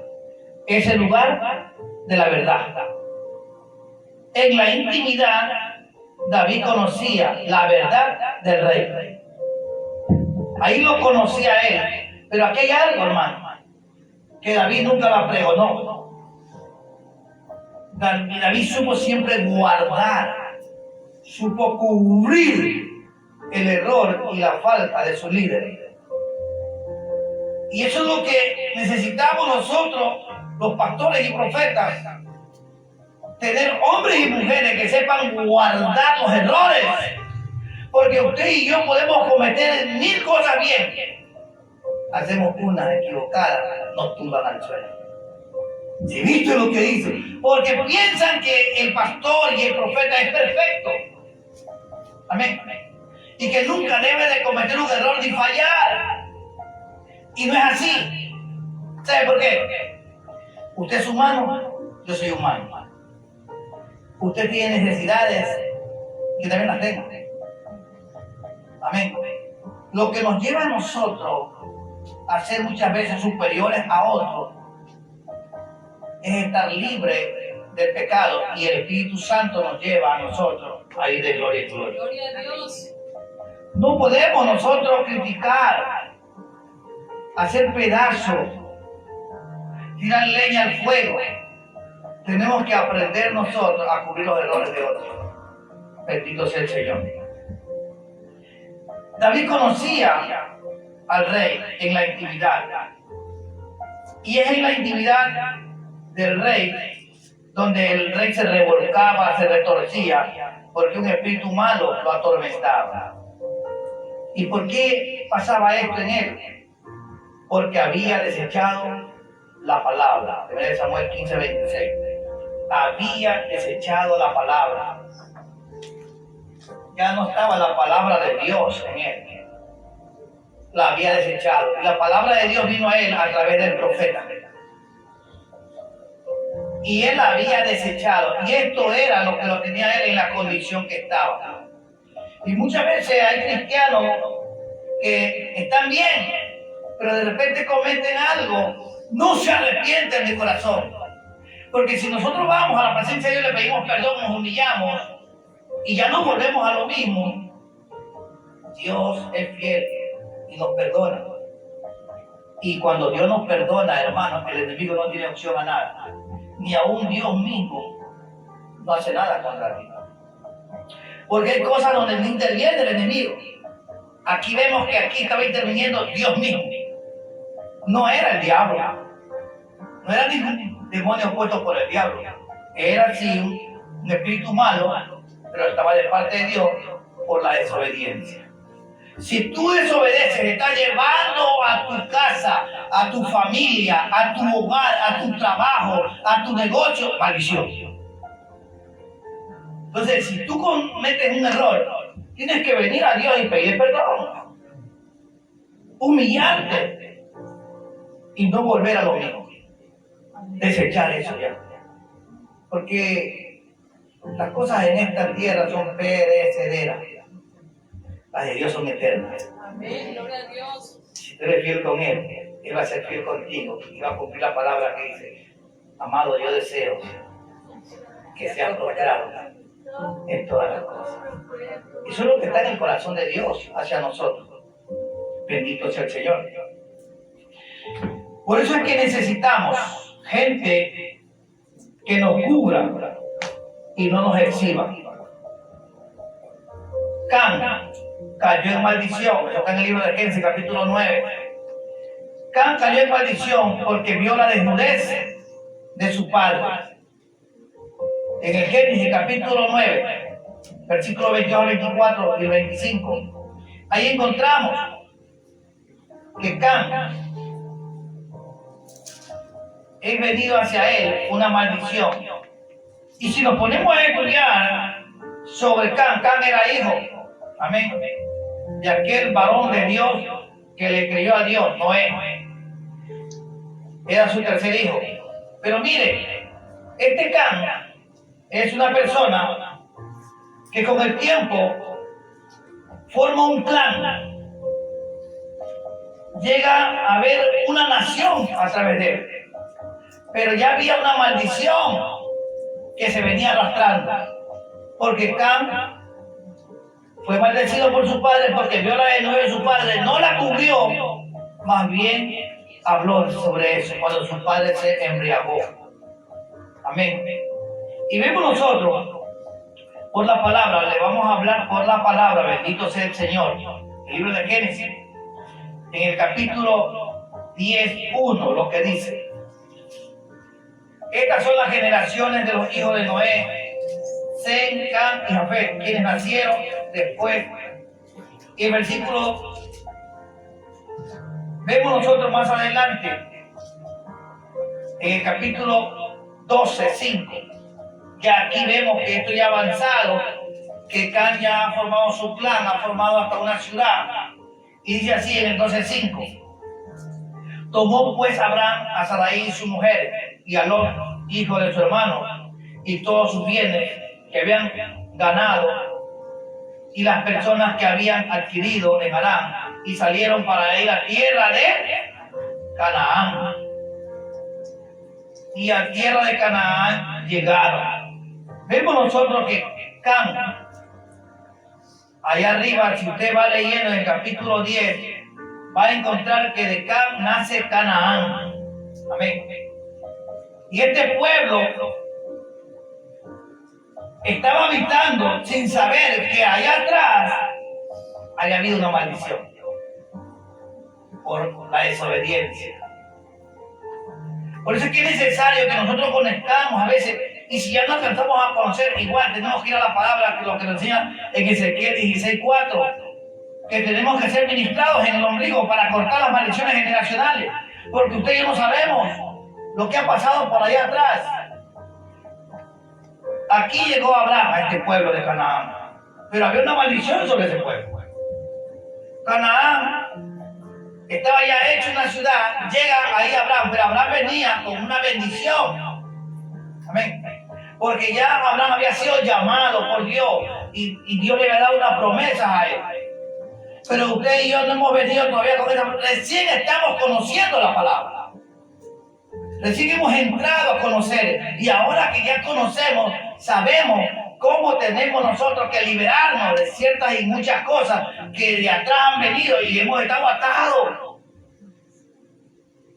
es el lugar de la verdad. En la intimidad, David conocía la verdad del rey. Ahí lo conocía él. Pero aquí hay algo, hermano, que David nunca la pregonó. David supo siempre guardar, supo cubrir el error y la falta de su líder. Y eso es lo que necesitamos nosotros, los pastores y profetas, tener hombres y mujeres que sepan guardar los errores, porque usted y yo podemos cometer 1000 cosas bien, hacemos una equivocada, nos tumban al suelo. ¿Sí viste lo que dice? Porque piensan que el pastor y el profeta es perfecto, amén, y que nunca debe de cometer un error ni fallar. Y no es así. ¿Sabe por qué? Usted es humano, yo soy humano. Usted tiene necesidades, yo también las tengo. Amén. Lo que nos lleva a nosotros a ser muchas veces superiores a otros es estar libre del pecado, y el Espíritu Santo nos lleva a nosotros a ir de gloria en gloria. Gloria a Dios. No podemos nosotros criticar, hacer pedazos, tirar leña al fuego. Tenemos que aprender nosotros a cubrir los errores de otros. Bendito sea el Señor. David conocía al rey en la intimidad. Y es en la intimidad del rey donde el rey se revolcaba, se retorcía, porque un espíritu malo lo atormentaba. ¿Y por qué pasaba esto en él? Porque había desechado la palabra. 1 Samuel 15:26. Había desechado la palabra. Ya no estaba la palabra de Dios en él. La había desechado. Y la palabra de Dios vino a él a través del profeta. y él la había desechado. Y esto era lo que lo tenía él en la condición que estaba. Y muchas veces hay cristianos que están bien, pero de repente cometen algo, no se arrepienten de corazón. Porque si nosotros vamos a la presencia de Dios, le pedimos perdón, nos humillamos y ya no volvemos a lo mismo, Dios es fiel y nos perdona. Y cuando Dios nos perdona, hermanos, el enemigo no tiene opción a nada. Ni aún Dios mismo no hace nada contra ti. Porque hay cosas donde no interviene el enemigo. Aquí vemos que aquí estaba interviniendo Dios mismo. No era el diablo. No era ningún demonio puesto por el diablo. Era sí un espíritu malo, pero estaba de parte de Dios por la desobediencia. Si tú desobedeces, estás llevando a tu casa, a tu familia, a tu hogar, a tu trabajo, a tu negocio, maldición. Entonces, si tú cometes un error, tienes que venir a Dios y pedir perdón. Humillarte y no volver a lo mismo. Desechar eso ya. Porque las cosas en esta tierra son perecederas. Las de Dios son eternas. Amén, gloria a Dios. Si tú eres fiel con Él, Él va a ser fiel contigo y va a cumplir la palabra que dice: amado, yo deseo que sean prosperados en todas las cosas. Eso es lo que está en el corazón de Dios hacia nosotros. Bendito sea el Señor. Por eso es que necesitamos gente que nos cubra y no nos exhiba. Can cayó en maldición. Eso está en el libro de Génesis, capítulo 9. Can cayó en maldición porque vio la desnudez de su padre. En el Génesis, capítulo 9, versículos 22, 24 y 25. Ahí encontramos que Can es venido hacia él una maldición. Y si nos ponemos a estudiar sobre Can era hijo, amén, de aquel varón de Dios que le creyó a Dios, Noé. Era su tercer hijo. Pero mire, este Can es una persona que con el tiempo forma un clan. Llega a haber una nación a través de él. Pero ya había una maldición que se venía arrastrando. Porque Can fue maldecido por su padre porque vio la desnudez de su padre, no la cubrió, más bien habló sobre eso cuando su padre se embriagó. Amén. Y vemos nosotros, por la palabra, le vamos a hablar por la palabra, bendito sea el Señor. El libro de Génesis, en el capítulo 10:1, lo que dice: estas son las generaciones de los hijos de Noé, Sem, Can y Jafet, quienes nacieron después. Y el versículo vemos nosotros más adelante, en el capítulo 12:5, que aquí vemos que esto ya ha avanzado, que Can ya ha formado su clan, ha formado hasta una ciudad. Y dice así en el 12:5: tomó pues Abraham a Sarai su mujer y a Lot, hijo de su hermano, y todos sus bienes que habían ganado y las personas que habían adquirido en Harán, y salieron para ir a tierra de Canaán. Y a tierra de Canaán llegaron. Vemos nosotros que Can, allá arriba, si usted va leyendo en el capítulo 10, va a encontrar que de Can nace Canaán. Amén. Y este pueblo estaba habitando sin saber que allá atrás había habido una maldición por la desobediencia. Por eso es que es necesario que nosotros conectamos a veces, y si ya no alcanzamos a conocer, igual tenemos que ir a la palabra, que lo que nos enseña en Ezequiel 16:4, que tenemos que ser ministrados en el ombligo para cortar las maldiciones generacionales, porque usted y yo no sabemos lo que ha pasado por allá atrás. Aquí llegó Abraham a este pueblo de Canaán, pero había una maldición sobre ese pueblo. Canaán estaba ya hecho una ciudad, llega ahí Abraham, pero Abraham venía con una bendición. Amén. Porque ya Abraham había sido llamado por Dios y Dios le había dado una promesa a él. Pero usted y yo no hemos venido todavía con esa. Recién estamos conociendo la palabra. Recién hemos entrado a conocer. Y ahora que ya conocemos, sabemos cómo tenemos nosotros que liberarnos de ciertas y muchas cosas que de atrás han venido y hemos estado atados.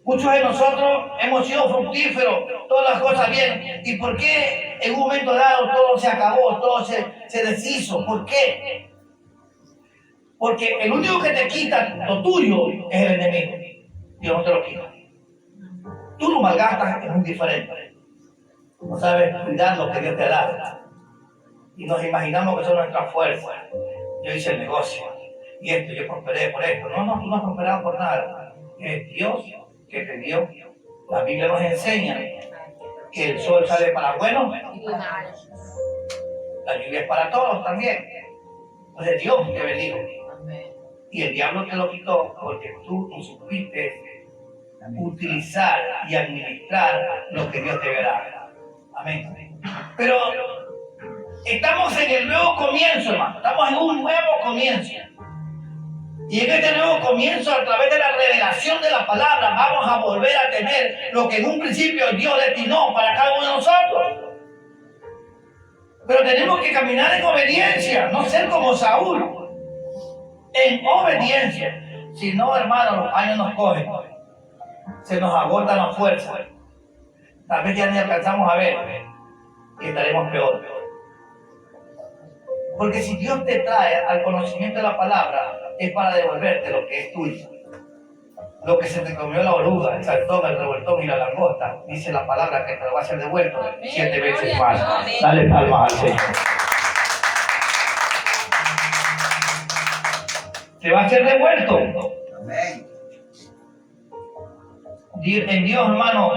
Muchos de nosotros hemos sido fructíferos, todas las cosas bien. ¿Y por qué en un momento dado todo se acabó, todo se deshizo? ¿Por qué? Porque el único que te quita lo tuyo es el enemigo. Dios no te lo quita. Tú lo malgastas, es muy diferente. No sabes cuidar lo que Dios te da. Y nos imaginamos que son nuestras fuerzas. Yo hice el negocio. Y esto, yo prosperé por esto. No, tú no has prosperado por nada. Es Dios que te dio. La Biblia nos enseña que el sol sale para buenos. La lluvia es para todos también. Entonces Dios te bendijo. Y el diablo te lo quitó porque tú no supiste utilizar y administrar lo que Dios te había dado. Amén. Pero estamos en el nuevo comienzo, hermano. Estamos en un nuevo comienzo. Y en este nuevo comienzo, a través de la revelación de la palabra, vamos a volver a tener lo que en un principio Dios destinó para cada uno de nosotros. Pero tenemos que caminar en obediencia, no ser como Saúl. En obediencia. Si no, hermano, los años nos cogen. Se nos agotan las fuerzas. Tal vez ya ni alcanzamos a ver y estaremos peor. Porque si Dios te trae al conocimiento de la palabra, es para devolverte lo que es tuyo. Lo que se te comió la oruga, el saltón, el revoltón y la langosta, dice la palabra que te lo va a ser devuelto 7 veces más. Dale palmas al Señor. Te va a ser devuelto. Amén. En Dios, hermano,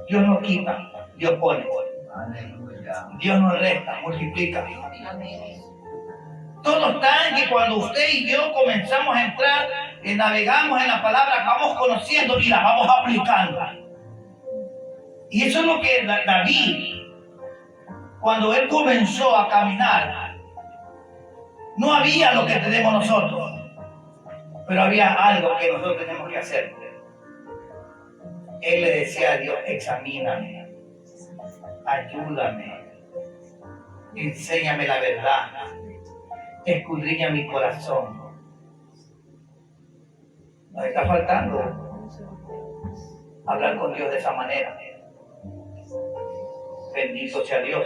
Dios no quita, Dios pone. Aleluya. Dios nos resta, multiplica. Todo está en que cuando usted y yo comenzamos a entrar, navegamos en la palabra, vamos conociendo y la vamos aplicando. Y eso es lo que David, cuando él comenzó a caminar, no había lo que tenemos nosotros, pero había algo que nosotros tenemos que hacer. Él le decía a Dios: examíname, ayúdame, enséñame la verdad, escudriña mi corazón. Nos está faltando hablar con Dios de esa manera. Bendito sea Dios.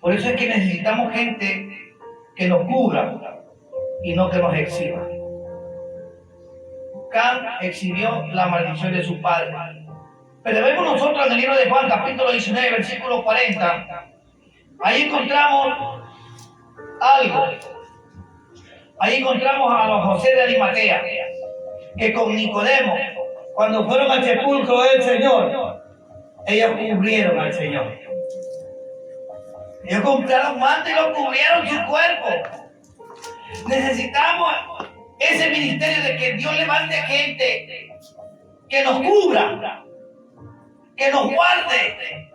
Por eso es que necesitamos gente que nos cubra y no que nos exhiba. Can exhibió la maldición de su padre. Pero vemos nosotros en el libro de Juan, capítulo 19, versículo 40. Ahí encontramos algo. Ahí encontramos a los José de Arimatea, que con Nicodemo, cuando fueron al sepulcro del Señor, ellos cubrieron al Señor. Ellos compraron manto y lo cubrieron su cuerpo. Necesitamos ese ministerio de que Dios levante gente que nos cubra, que nos guarde,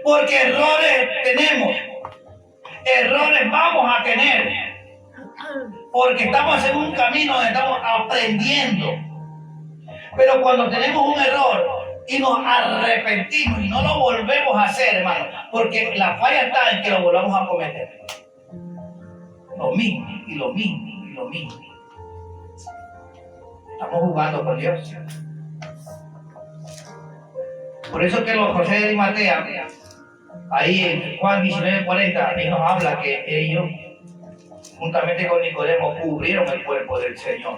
porque errores tenemos, errores vamos a tener, porque estamos en un camino donde estamos aprendiendo. Pero cuando tenemos un error y nos arrepentimos y no lo volvemos a hacer, hermano, porque la falla está en que lo volvamos a cometer. Lo mismo, y lo mismo, y lo mismo. Estamos jugando con Dios. Por eso que los José de Arimatea, ahí en Juan 19:40, ahí nos habla que ellos, juntamente con Nicodemo, cubrieron el cuerpo del Señor.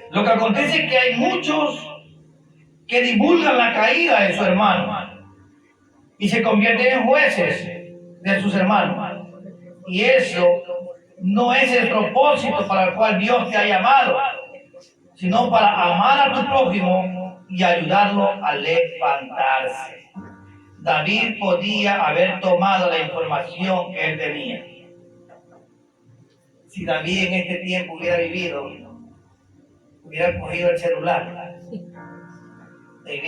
Lo que acontece es que hay muchos que divulgan la caída de su hermano y se convierten en jueces de sus hermanos. Y eso no es el propósito para el cual Dios te ha llamado, sino para amar a tu prójimo y ayudarlo a levantarse. David podía haber tomado la información que él tenía. Si David en este tiempo hubiera vivido, hubiera cogido el celular y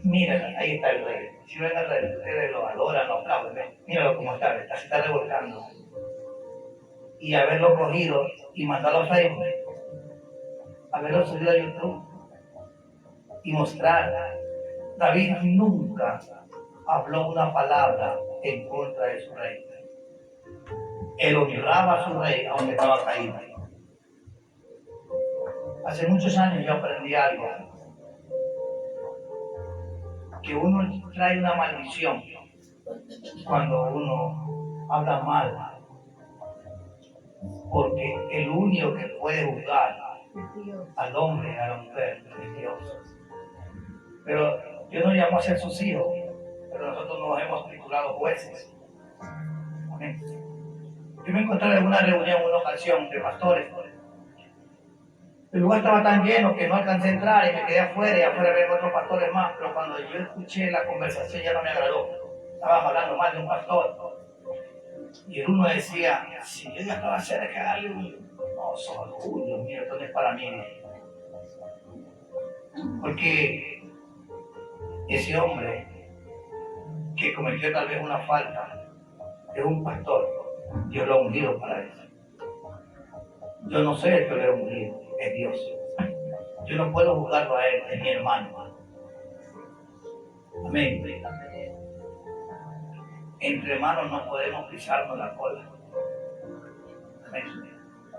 mira, ahí está el rey. Si ven al rey, ustedes lo adoran, lo aplauden, ¿ven? Míralo cómo está, se está revolcando. Y haberlo cogido y mandarlo a Facebook, haberlo subido a YouTube y mostrar. David nunca habló una palabra en contra de su rey. Él honraba a su rey aunque estaba caído. Hace muchos años yo aprendí algo, que uno trae una maldición cuando uno habla mal, porque el único que puede juzgar al hombre y a la mujer es Dios. Pero Dios nos llamó a ser sus hijos, pero nosotros nos hemos titulado jueces. Amén. Yo me encontré en una reunión, en una ocasión de pastores. El lugar estaba tan lleno que no alcancé a entrar y me quedé afuera y afuera había otros pastores más, pero cuando yo escuché la conversación ya no me agradó. Estaban hablando mal de un pastor. Y el uno decía, si yo ya estaba cerca de alguien, no, solo, Dios mío, esto no es para mí. Porque ese hombre que cometió tal vez una falta es un pastor. Dios lo ha ungido para eso. Yo no sé el que lo ha ungido, es Dios. Yo no puedo juzgarlo a él, es mi hermano. Amén. Entre hermanos no podemos pisarnos la cola. Amén.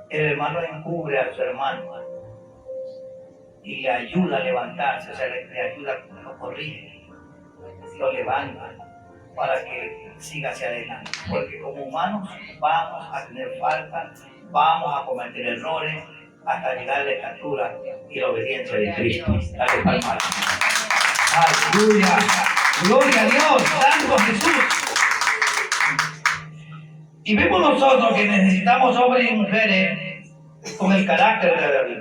El hermano encubre a su hermano y le ayuda a levantarse, o sea, le ayuda, lo corrige, lo levanta para que siga hacia adelante. Porque como humanos vamos a tener faltas, vamos a cometer errores hasta llegar a la estatura y la obediencia de Cristo. Dale palmas. Aleluya. Gloria a Dios. Santo Jesús. Y vemos nosotros que necesitamos hombres y mujeres con el carácter de David.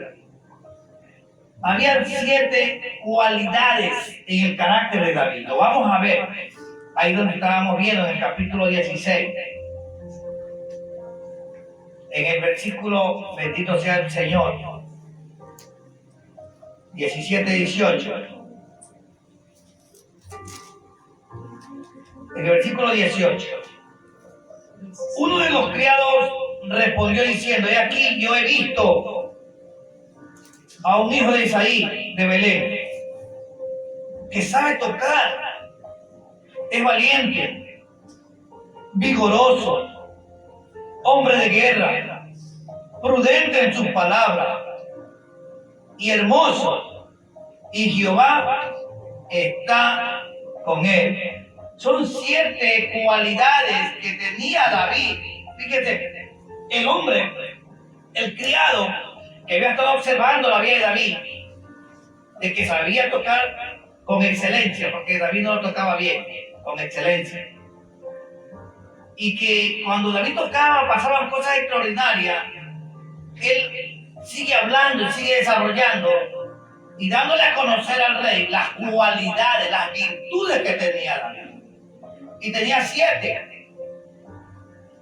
Había 7 cualidades en el carácter de David. Lo vamos a ver ahí donde estábamos viendo en el capítulo 16. En el versículo, bendito sea el Señor, 17-18. En el versículo 18. Uno de los criados respondió diciendo, he aquí yo he visto a un hijo de Isaí de Belén que sabe tocar, es valiente, vigoroso, hombre de guerra, prudente en sus palabras y hermoso, y Jehová está con él. Son 7 cualidades que tenía David. Fíjate, el hombre, el criado que había estado observando la vida de David, de que sabía tocar con excelencia, porque David no lo tocaba bien, con excelencia. Y que cuando David tocaba pasaban cosas extraordinarias. Él sigue hablando, sigue desarrollando y dándole a conocer al rey las cualidades, las virtudes que tenía David. Y tenía 7.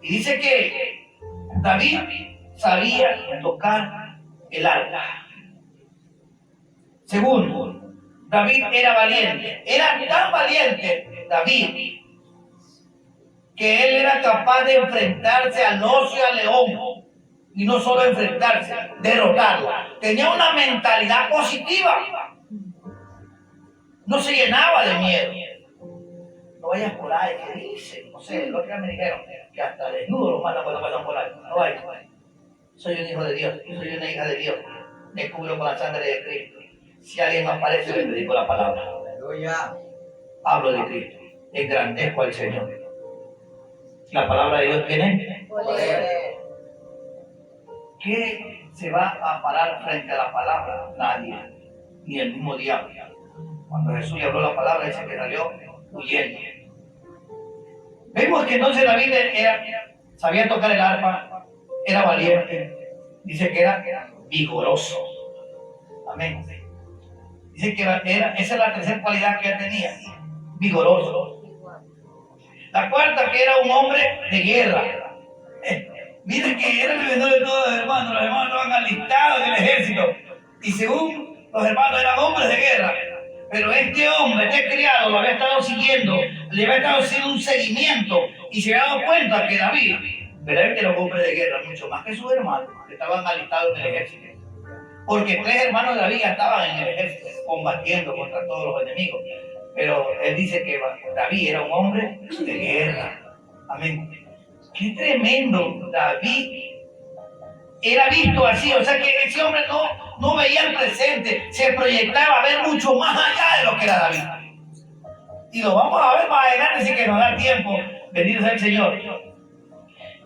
Y dice que David sabía tocar el arpa. Segundo, David era valiente. Era tan valiente David que él era capaz de enfrentarse al oso y al león. Y no solo enfrentarse, derrotarlo. Tenía una mentalidad positiva. No se llenaba de miedo. No vayas por ahí, ¿qué dice? No sé, los que me dijeron que hasta desnudo los mandan cuando pasan por ahí. No vayas. Soy un hijo de Dios, yo soy una hija de Dios. Me cubro con la sangre de Cristo. Si alguien me aparece, le predico la palabra. Aleluya. Hablo de Cristo. Engrandezco al Señor. La palabra de Dios tiene Poder. ¿Qué se va a parar frente a la palabra? Nadie, ni el mismo diablo. Cuando Jesús le habló la palabra, dice que salió huyendo. Vemos que entonces David sabía tocar el arpa, era valiente, dice que era vigoroso. Amén. Dice que esa es la tercera cualidad que él tenía, vigoroso. La cuarta, que era un hombre de guerra. Miren que era el vendedor de todos los hermanos estaban alistados en el ejército. Y según los hermanos eran hombres de guerra. Pero este hombre, este criado, lo había estado siguiendo, le había estado haciendo un seguimiento y se había dado cuenta que David, verdaderamente era un hombre de guerra, mucho más que sus hermanos, que estaban alistados en el ejército. Porque 3 hermanos de David ya estaban en el ejército, combatiendo contra todos los enemigos. Pero él dice que David era un hombre de guerra. Amén. Qué tremendo. David era visto así, o sea que ese hombre no veía el presente, se proyectaba a ver mucho más allá de lo que era David. Y lo vamos a ver más adelante, así que nos da tiempo, bendito sea el Señor.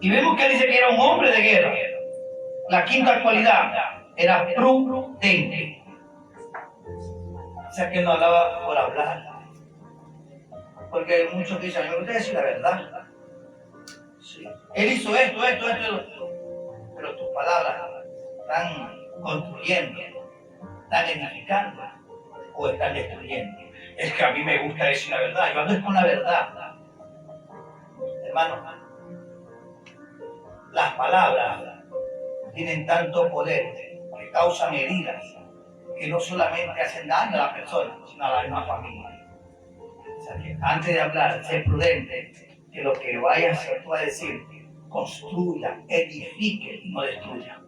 Y vemos que él dice que era un hombre de guerra. La quinta cualidad era prudente. O sea que no hablaba por hablar. Porque muchos dicen, a mí me gusta decir la verdad. Sí. Él hizo esto. Pero tus palabras están construyendo, están edificando o están destruyendo. Es que a mí me gusta decir la verdad, yo ando es con la verdad. Hermano, las palabras tienen tanto poder que causan heridas que no solamente hacen daño a la persona, sino a la misma familia. O sea que antes de hablar, sé prudente, que lo que vayas tú a decir construya, edifique y no destruya.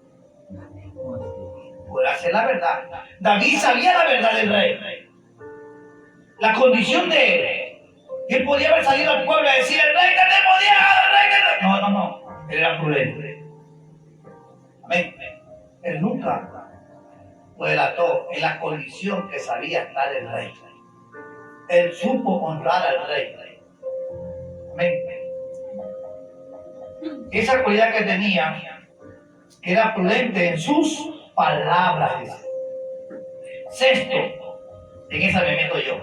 Podrá ser la verdad. David sabía la verdad del rey. La condición de él podía haber salido al pueblo a decir, el rey está endemoniado, el rey está... No. Él era prudente. Amén. Él nunca lo delató en la condición que sabía estar el rey. Él supo honrar al rey. Amén. Esa cualidad que tenía, que era prudente en sus palabras. Dice. Sexto, en esa me meto yo.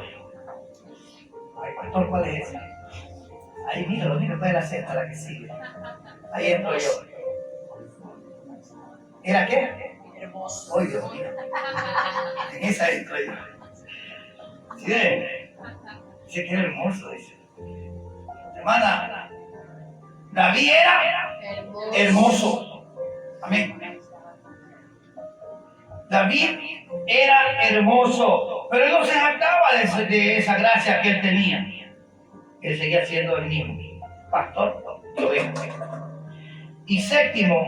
Ay, pastor, ¿cuál es esa? Ahí míralo, ¿cuál es la sexta, la que sigue? Ahí entro yo. ¿Era qué? Hermoso. ¡Ay, Dios mío! En esa entro yo. ¿Sí? Dice que era hermoso, dice. Hermana, David era hermoso. Amén. David era hermoso, pero él no se jactaba de esa gracia que él tenía. Él seguía siendo el mismo. Pastor, lo dejo. Y séptimo,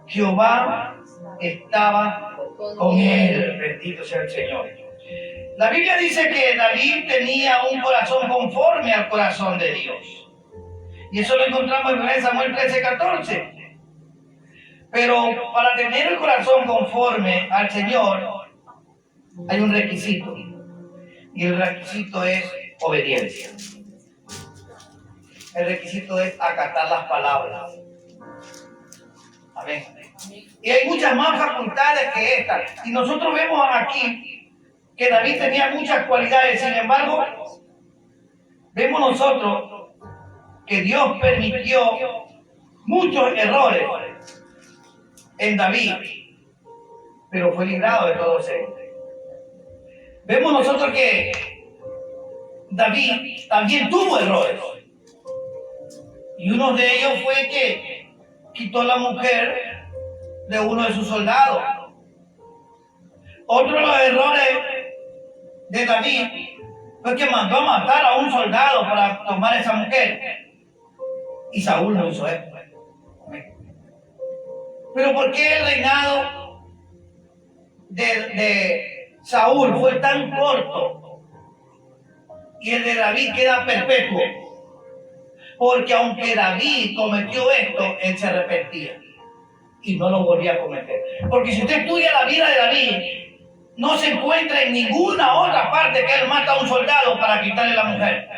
Jehová estaba con él. Bendito sea el Señor. La Biblia dice que David tenía un corazón conforme al corazón de Dios. Y eso lo encontramos en 1 Samuel 13:14. Pero para tener el corazón conforme al Señor, hay un requisito. Y el requisito es obediencia. El requisito es acatar las palabras. Amén. Y hay muchas más facultades que estas. Y nosotros vemos aquí que David tenía muchas cualidades. Sin embargo, vemos nosotros que Dios permitió muchos errores en David, pero fue librado de todos ellos. Vemos nosotros que David también tuvo errores. Y uno de ellos fue que quitó a la mujer de uno de sus soldados. Otro de los errores de David fue que mandó a matar a un soldado para tomar a esa mujer. Y Saúl no hizo esto. Pero ¿por qué el reinado de Saúl fue tan corto y el de David queda perpetuo? Porque aunque David cometió esto, él se arrepentía y no lo volvía a cometer. Porque si usted estudia la vida de David, no se encuentra en ninguna otra parte que él mata a un soldado para quitarle la mujer.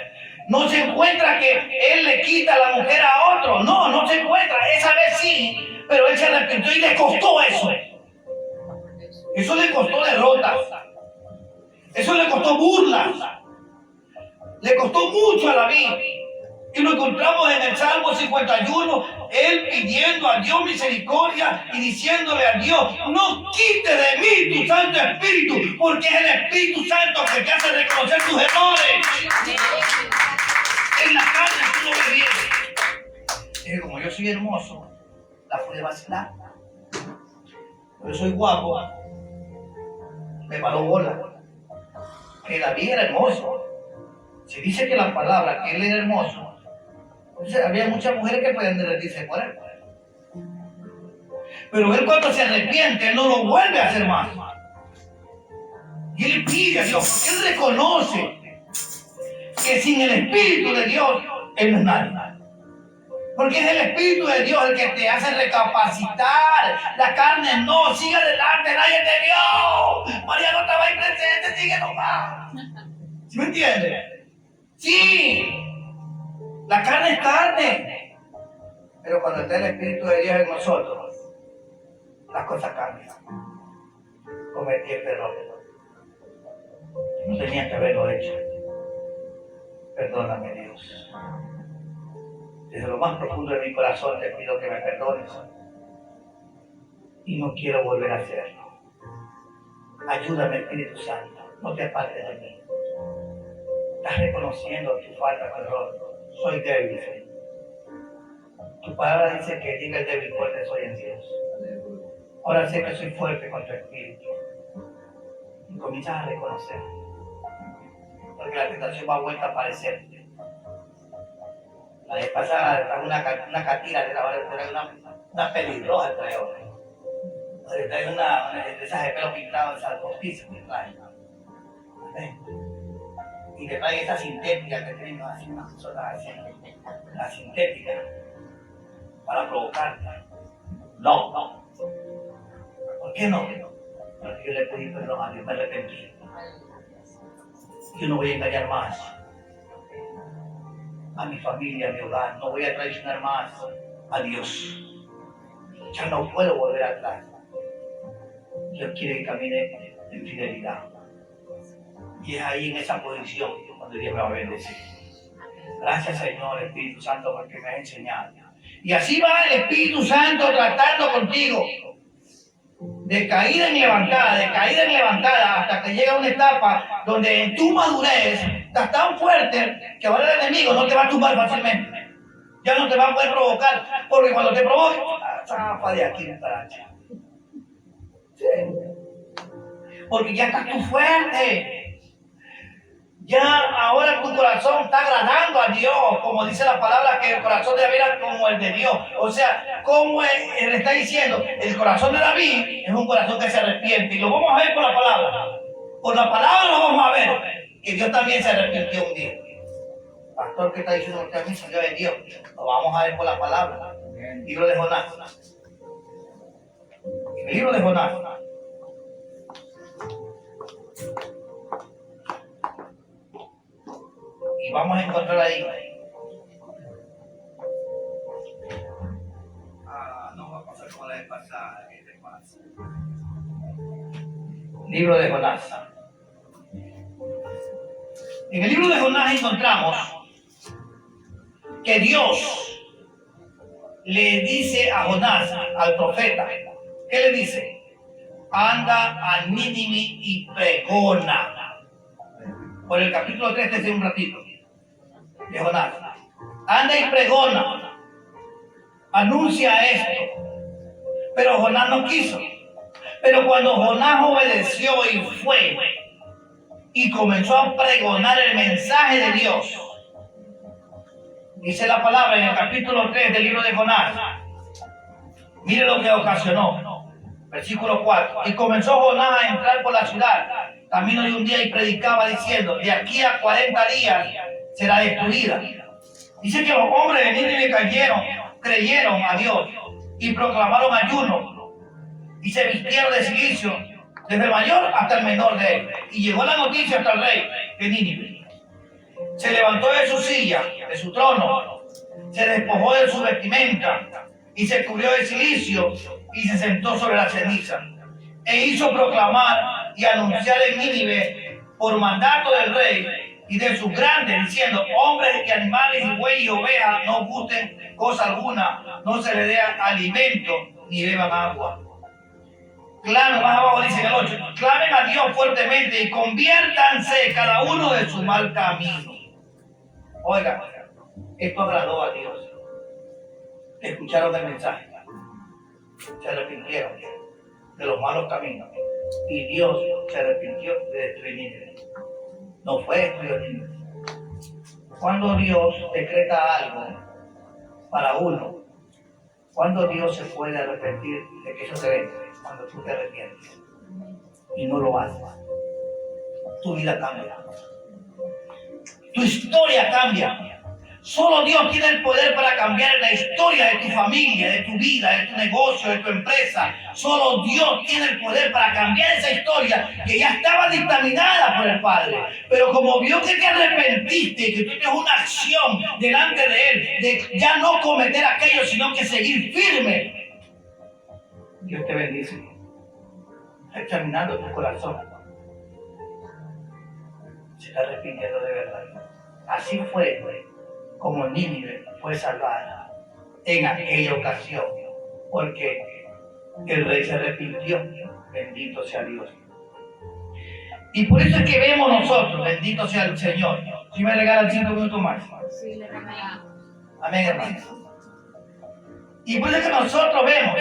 No se encuentra que él le quita a la mujer a otro. No se encuentra. Esa vez sí, pero él se arrepintió y le costó eso. Eso le costó derrotas. Eso le costó burlas. Le costó mucho a David. Y lo encontramos en el Salmo 51, él pidiendo a Dios misericordia y diciéndole a Dios, no quite de mí tu Santo Espíritu, porque es el Espíritu Santo que te hace reconocer tus errores. En la carne tú lo ves bien. Es como yo soy hermoso, la pude vacilar. Yo soy guapo, me paró bola. que David era hermoso. Se dice que la palabra que él era hermoso, entonces había muchas mujeres que podían derretirse por él. Pero él cuando se arrepiente, él no lo vuelve a hacer más. Y él pide a Dios, él reconoce que sin el Espíritu de Dios, él no es nadie. Porque es el Espíritu de Dios el que te hace recapacitar. La carne no, sigue adelante, nadie te vio. María no estaba ahí presente, sigue nomás. ¿Sí me entiendes? Sí, la carne es carne. Pero cuando está el Espíritu de Dios en nosotros, las cosas cambian. Cometí este error. No tenía que haberlo hecho. Perdóname, Dios. Desde lo más profundo de mi corazón te pido que me perdones. Y no quiero volver a hacerlo. Ayúdame, Espíritu Santo. No te apartes de mí. Estás reconociendo tu falta, tu error. Soy débil, Señor. Tu palabra dice que diga el débil fuerte soy en Dios. Ahora sé que soy fuerte con tu Espíritu. Y comienzas a reconocer. Porque la tentación va a vuelta a aparecer. La vez pasada estaba una catira de una pelirroja trae ahora. Trae una de esas de pelo pintado, esas postizas que trae. Y te traen esa sintética que tienen así unas cosas así. La sintética. Para provocarte. No. ¿Por qué no? Porque yo le pedí perdón a Dios, me arrepentí. Yo no voy a engañar más a mi familia, a mi hogar. No voy a traicionar más a Dios. Ya no puedo volver atrás. Dios quiere que camine en fidelidad. Y es ahí en esa posición donde Dios me va a bendecir. Gracias, Señor, Espíritu Santo, porque me has enseñado. Y así va el Espíritu Santo tratando contigo. De caída en levantada, hasta que llega una etapa donde en tu madurez estás tan fuerte que ahora el enemigo no te va a tumbar fácilmente. Ya no te va a poder provocar, porque cuando te provoque, zafa de aquí para allá. Sí. Porque ya estás tú fuerte. Ya ahora tu corazón está agradando a Dios, como dice la palabra, que el corazón de David era como el de Dios. O sea, como él está diciendo, el corazón de David es un corazón que se arrepiente. Y lo vamos a ver por la palabra. Por la palabra lo vamos a ver, que Dios también se arrepintió un día. Pastor, ¿qué está diciendo usted a mí? Salió de Dios. Lo vamos a ver por la palabra. Libro de Jonás. El libro de Jonás. Y vamos a encontrar ahí. No va a pasar como la vez pasada. ¿Qué te pasa? Libro de Jonás. En el libro de Jonás encontramos que Dios le dice a Jonás, al profeta, ¿qué le dice? Anda a Nínive y pregona. Por el capítulo 3, desde un ratito, de Jonás. Anda y pregona. Anuncia esto. Pero Jonás no quiso. Pero cuando Jonás obedeció y fue y comenzó a pregonar el mensaje de Dios, dice la palabra en el capítulo 3 del libro de Jonás. Mire lo que ocasionó. Versículo 4. Y comenzó Jonás a entrar por la ciudad, camino de un día, y predicaba diciendo: de aquí a 40 días será destruida. Dice que los hombres de Nínive creyeron a Dios y proclamaron ayuno y se vistieron de silicio, desde el mayor hasta el menor de él. Y llegó la noticia hasta el rey de Nínive. Se levantó de su silla, de su trono, se despojó de su vestimenta y se cubrió de silicio y se sentó sobre la ceniza. E hizo proclamar y anunciar en Nínive por mandato del rey y de sus grandes, diciendo: hombres y animales y bueyes y ovejas no gusten cosa alguna, no se les dé alimento ni beban agua. Clamen, más abajo dice en el 8, clamen a Dios fuertemente y conviértanse cada uno de su mal camino. Oigan, esto agradó a Dios. Escucharon el mensaje, se arrepintieron de los malos caminos y Dios se arrepintió de destruir Nínive. No fue estudio libre. Cuando Dios decreta algo para uno, cuando Dios se puede arrepentir de que eso te venga, cuando tú te arrepientes y no lo haces, tu vida cambia, tu historia cambia. Solo Dios tiene el poder para cambiar la historia de tu familia, de tu vida, de tu negocio, de tu empresa. Solo Dios tiene el poder para cambiar esa historia que ya estaba dictaminada por el Padre. Pero como vio que te arrepentiste, que tú tienes una acción delante de Él, de ya no cometer aquello, sino que seguir firme, Dios te bendice, examinando tu corazón. Se está arrepintiendo de verdad. Así fue como Nínive fue salvada en aquella ocasión, porque el rey se arrepintió. Bendito sea Dios. Y por eso es que vemos nosotros, bendito sea el Señor. Si me regalan 5 minutos más. Sí, le regalamos. Amén, hermanos. Y por eso es que nosotros vemos,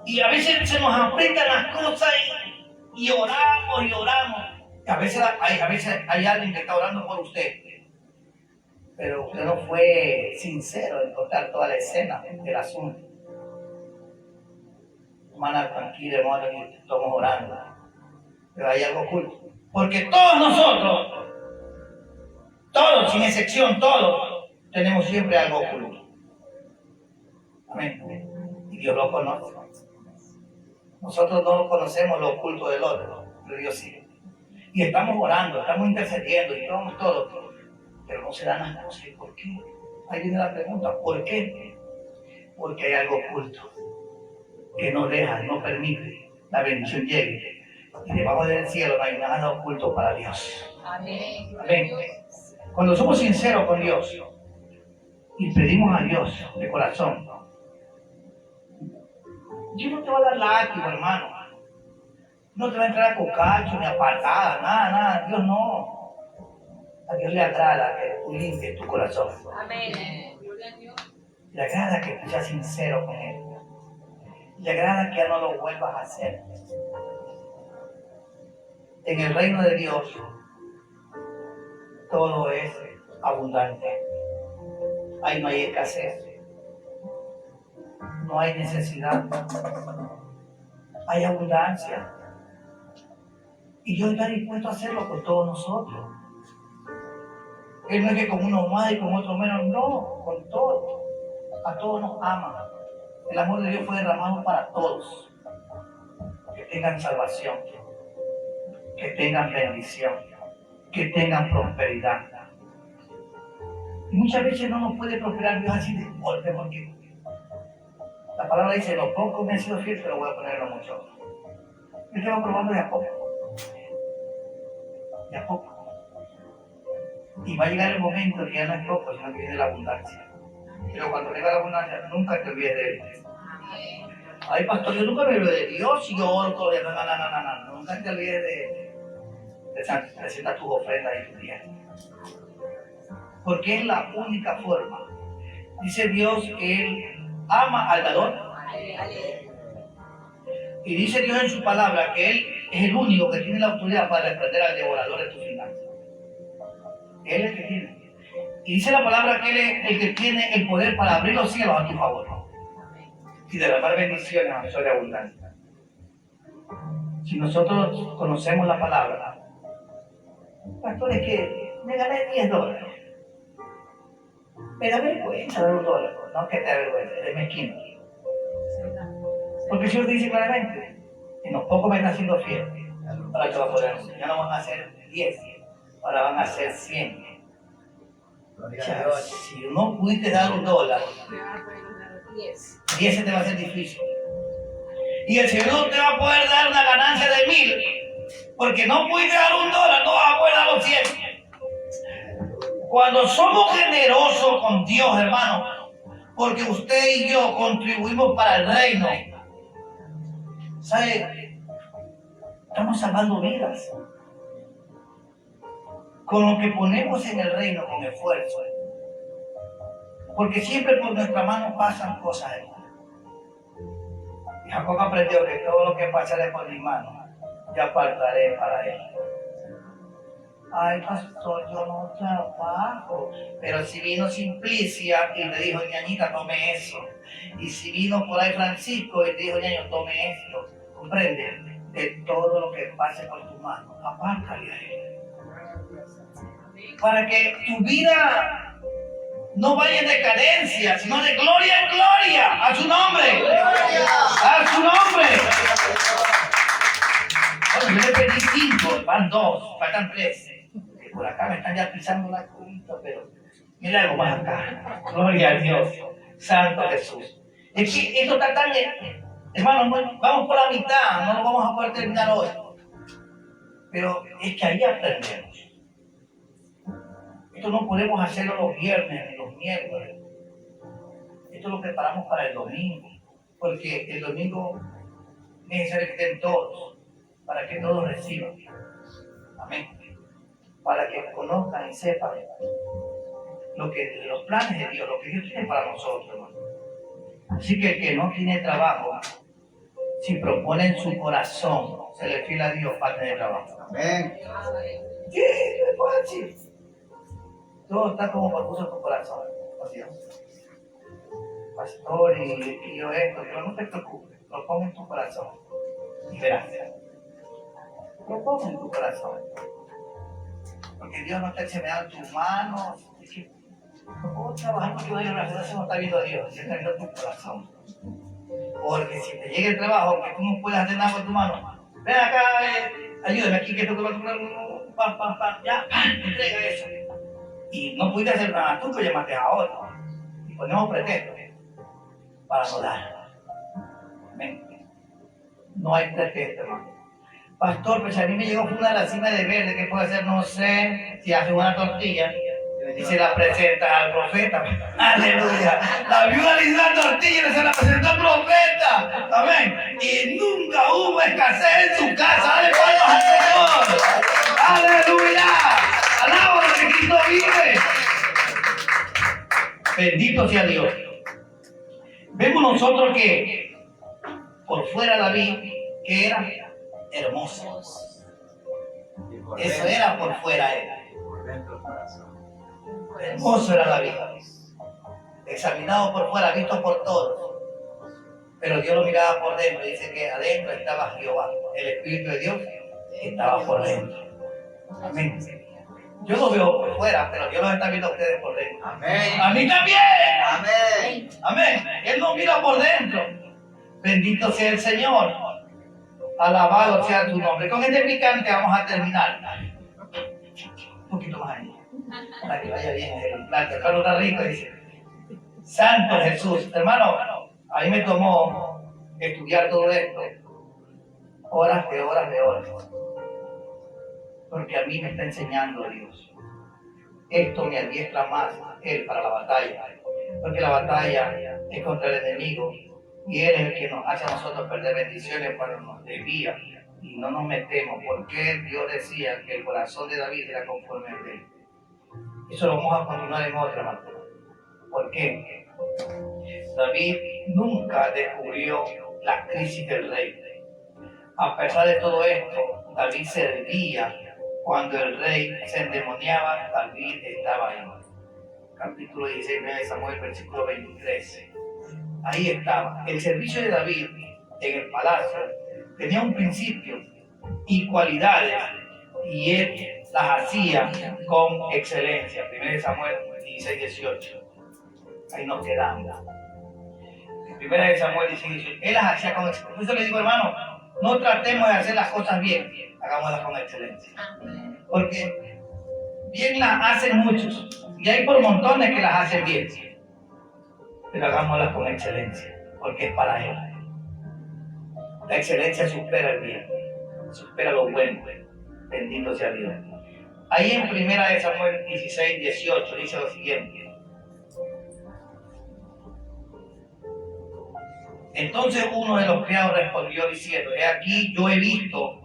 y a veces se nos aprietan las cosas y oramos y oramos. A veces hay alguien que está orando por usted, pero usted no fue sincero en contar toda la escena del asunto. Hermana, tranquila, hermano, que estamos orando, pero hay algo oculto. Porque todos nosotros, todos, sin excepción, todos, tenemos siempre algo oculto. Amén. Y Dios lo conoce. Nosotros no conocemos lo oculto del otro, pero Dios sí. Y estamos orando, estamos intercediendo y estamos todos, pero no se dan las cosas. ¿Por qué? Ahí viene la pregunta, ¿por qué? Porque hay algo oculto que no deja, no permite la bendición llegue. Y debajo del cielo no hay nada oculto para Dios. Amén. Amén. Cuando somos sinceros con Dios y pedimos a Dios de corazón, Dios no te va a dar látigo, hermano. No te va a entrar a cocacho ni a patada, nada. Dios no. A Dios le agrada que tú limpies tu corazón. Amén. Gloria a Dios. Le agrada que tú seas sincero con Él. Le agrada que ya no lo vuelvas a hacer. En el reino de Dios, todo es abundante. Ahí no hay escasez. No hay necesidad. Hay abundancia. Y Dios está dispuesto a hacerlo con todos nosotros. Él no es que con unos más y con otros menos, no, con todos. A todos nos ama. El amor de Dios fue derramado para todos. Que tengan salvación, que tengan bendición, que tengan prosperidad. Y muchas veces no nos puede prosperar Dios así de golpe, porque la palabra dice, lo poco me he sido fiel, pero voy a ponerlo mucho. Yo te va probando de a poco. De a poco. Y va a llegar el momento que ya no es poco, sino que viene la abundancia. Pero cuando venga la abundancia, nunca te olvides de Él. Ay, pastor, yo nunca me olvido de Dios y yo oro todo el día. No. Nunca te olvides de presentar tus ofrendas y tus diezmos. Porque es la única forma. Dice Dios que Él ama al dador. Y dice Dios en su palabra que Él es el único que tiene la autoridad para reprender al devorador de tus finanzas. Él es el que tiene. Y dice la palabra que Él es el que tiene el poder para abrir los cielos a tu favor y derramar bendiciones a sobre abundancia. Si nosotros conocemos la palabra, pastor, es que me gané $10. Me da vergüenza dar $1. No que te da vergüenza, eres mezquino. Porque el Señor dice claramente, en los pocos me están siendo fiel, para que va a poder, ya no van a ser 10, ahora van a ser 100. O sea, si no pudiste dar $1, 10 se te va a hacer difícil. Y el Señor no te va a poder dar una ganancia de 1000, porque no pudiste dar $1, no vas a poder dar los 100. Cuando somos generosos con Dios, hermano, porque usted y yo contribuimos para el reino, ¿sabe? Estamos salvando vidas. Con lo que ponemos en el reino con esfuerzo. Porque siempre por nuestra mano pasan cosas, hermano. Y Jacob aprendió que todo lo que pasaré por mi mano, ya apartaré para él. Ay, pastor, yo no trabajo. Pero si vino Simplicia y te dijo, ñañita, tome eso. Y si vino por ahí Francisco y te dijo, ñaño, tome esto. Comprende, de todo lo que pase por tu mano, apártale a él. Para que tu vida no vaya en decadencia, sino de gloria en gloria. A su nombre. A su nombre. Bueno, yo le pedí 5, van 2, faltan 3. Que por acá me están ya pisando la curita, pero mira algo más acá. Gloria a Dios. Santo Jesús. Es que esto está tan... Hermano, vamos por la mitad, no lo vamos a poder terminar hoy. Pero es que ahí aprendemos. Esto no podemos hacerlo los viernes ni los miércoles. Esto lo preparamos para el domingo. Porque el domingo es necesario que estén todos, para que todos reciban. Amén. Para que conozcan y sepan los planes de Dios, lo que Dios tiene para nosotros, hermano. Así que el que no tiene trabajo, si propone en su corazón, se le fiel a Dios para tener trabajo. Amén. ¿Qué le puedo decir? Todo está como propuso tu corazón. Así es. Pastor, y yo esto, pero no te preocupes, lo pongo en tu corazón. Y verás. Lo pongo en tu corazón. Porque Dios no está enseñando tus manos. Es que no puedo trabajar porque doy gracias, eso no está viendo Dios, está viendo tu corazón. Porque si te llega el trabajo, que tú no puedes hacer nada con tu mano, ven acá, ayúdame aquí, que esto te va a tomar ya, entrega eso. Y no pudiste hacer nada, tú pues llamaste a otro. Y ponemos pretextos para no dar. Amén. No hay pretexto, hermano. Pastor, pues a mí me llegó una racina de verde, ¿qué puede hacer? No sé, si hace una tortilla y se la presenta al profeta. Aleluya. La viuda le hizo una tortilla y se la presentó al profeta. Amén. Y nunca hubo escasez en su casa. Dale palmas al Señor. Aleluya. Alaba lo que Cristo vive. Bendito sea Dios. Vemos nosotros que por fuera David, que era hermoso. Eso era por fuera él. Por dentro el corazón. Hermoso era David. Examinado por fuera, visto por todos. Pero Dios lo miraba por dentro. Dice que adentro estaba Jehová. El Espíritu de Dios estaba por dentro. Amén. Yo lo veo por fuera, pero Dios los está viendo a ustedes por dentro. Amén. A mí también. Amén. Amén. Él nos mira por dentro. Bendito sea el Señor. Alabado sea tu nombre. Con este picante vamos a terminar. Un poquito más ahí. Para que vaya bien el plato. Carlos está rico, dice. Santo Jesús. Hermano, a mí me tomó estudiar todo esto. Horas de horas de horas. Porque a mí me está enseñando Dios. Esto me adiestra más Él para la batalla. Porque la batalla es contra el enemigo. Y Él es el que nos hace a nosotros perder bendiciones cuando nos desvía y no nos metemos. Porque Dios decía que el corazón de David era conforme al de Él. Eso lo vamos a continuar en otra materia. ¿Por qué? David nunca descubrió la crisis del rey. A pesar de todo esto, David servía. Cuando el rey se endemoniaba, David estaba ahí. Capítulo 16 de Samuel, versículo 23. Ahí estaba. El servicio de David en el palacio tenía un principio y cualidades, y él las hacía con excelencia. 1 Samuel 16, 18. Ahí nos quedamos. 1 Samuel 16, 18. Él las hacía con excelencia. Por eso le digo, hermano, no tratemos de hacer las cosas bien, hagámoslas con excelencia. Porque bien las hacen muchos, y hay por montones que las hacen bien. Pero hagámoslas con excelencia, porque es para Él. La excelencia supera el bien, supera lo bueno. Bendito sea Dios. Ahí en 1 Samuel 16, 18 dice lo siguiente. Entonces uno de los criados respondió diciendo: he aquí, yo he visto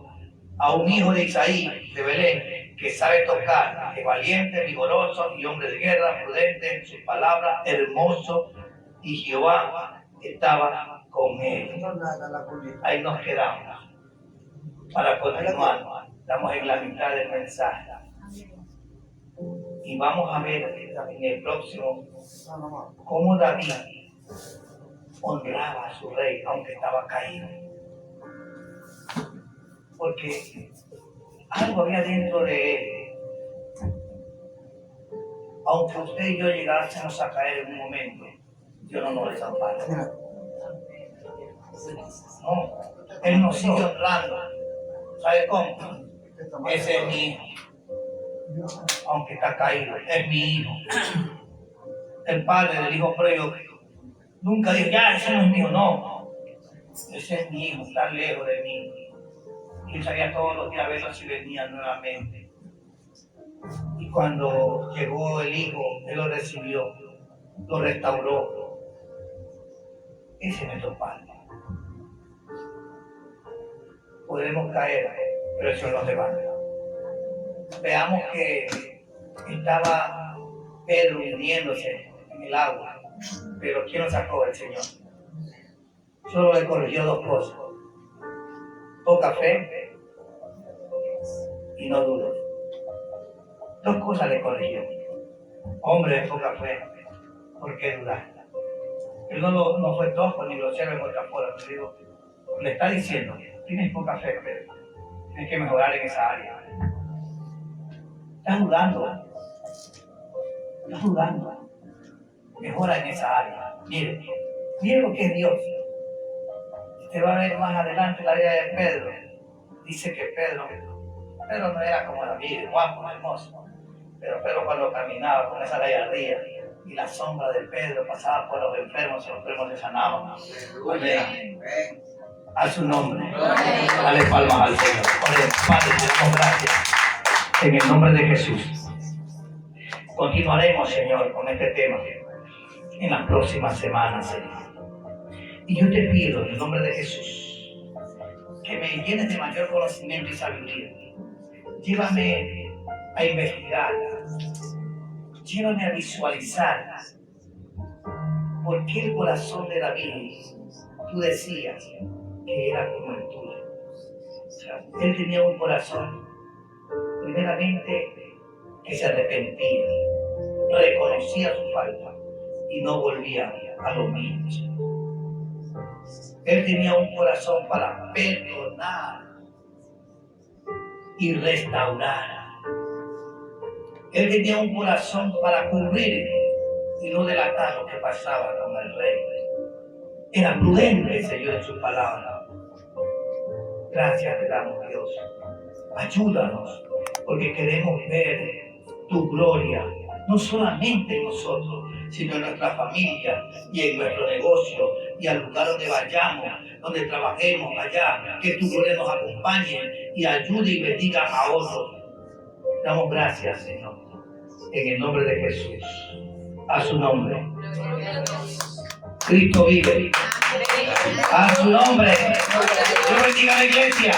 a un hijo de Isaí, de Belén, que sabe tocar, es valiente, vigoroso y hombre de guerra, prudente en sus palabras, hermoso, y Jehová estaba con él. Ahí nos quedamos para continuar. Estamos en la mitad del mensaje. Y vamos a ver en el próximo cómo David honraba a su rey aunque estaba caído. Porque algo había dentro de él. Aunque usted y yo llegásemos a caer en un momento, Dios no nos desampara. No, Él nos sigue honrando. ¿Sabe cómo? Ese es mi hijo. Aunque está caído, es mi hijo. El padre del hijo pródigo nunca dijo, ya, ese no es mío, no. Ese es mi hijo, está lejos de mí. Y sabía todos los días verlo si venía nuevamente. Y cuando llegó el hijo, él lo recibió, lo restauró. Ese es nuestro padre. Podremos caer, pero el Señor nos levanta. Veamos que estaba Pedro hundiéndose en el agua, pero ¿quién lo sacó? El Señor. Solo le corrigió dos cosas: poca fe y no dudes. Dos cosas le corrigió. Hombre de poca fe, ¿por qué dudar? Él no fue tosco ni grosero en otra forma, pero digo, le está diciendo, tienes poca fe, Pedro, tienes que mejorar en esa área. Estás dudando. Mejora en esa área. Mire lo que es Dios. Usted va a ver más adelante la vida de Pedro. Dice que Pedro no era como David, guapo, hermoso. Pero Pedro cuando caminaba con esa gallardía y la sombra de Pedro pasaba por los enfermos y los enfermos se sanaban. Amén. A su nombre. Dale palmas al Señor. Padre, te damos gracias. En el nombre de Jesús. Continuaremos, Señor, con este tema en las próximas semanas, Señor. Y yo te pido, en el nombre de Jesús, que me llenes de mayor conocimiento y sabiduría. Llévame a investigar. Llévame a visualizar. ¿Por qué el corazón de David, tú decías que era como el tuyo? O sea, él tenía un corazón, primeramente, que se arrepentía, reconocía su falta y no volvía a lo mismo. Él tenía un corazón para perdonar y restaurar. Él tenía un corazón para cubrir y no delatar lo que pasaba con el rey. Era prudente, Señor, en su palabra. Gracias te damos, Dios. Ayúdanos, porque queremos ver tu gloria, no solamente en nosotros, sino en nuestra familia y en nuestro negocio y al lugar donde vayamos, donde trabajemos allá, que tu gloria nos acompañe y ayude y bendiga a otros. Damos gracias, Señor, en el nombre de Jesús. A su nombre. Cristo vive. A su nombre. Dios bendiga a la iglesia.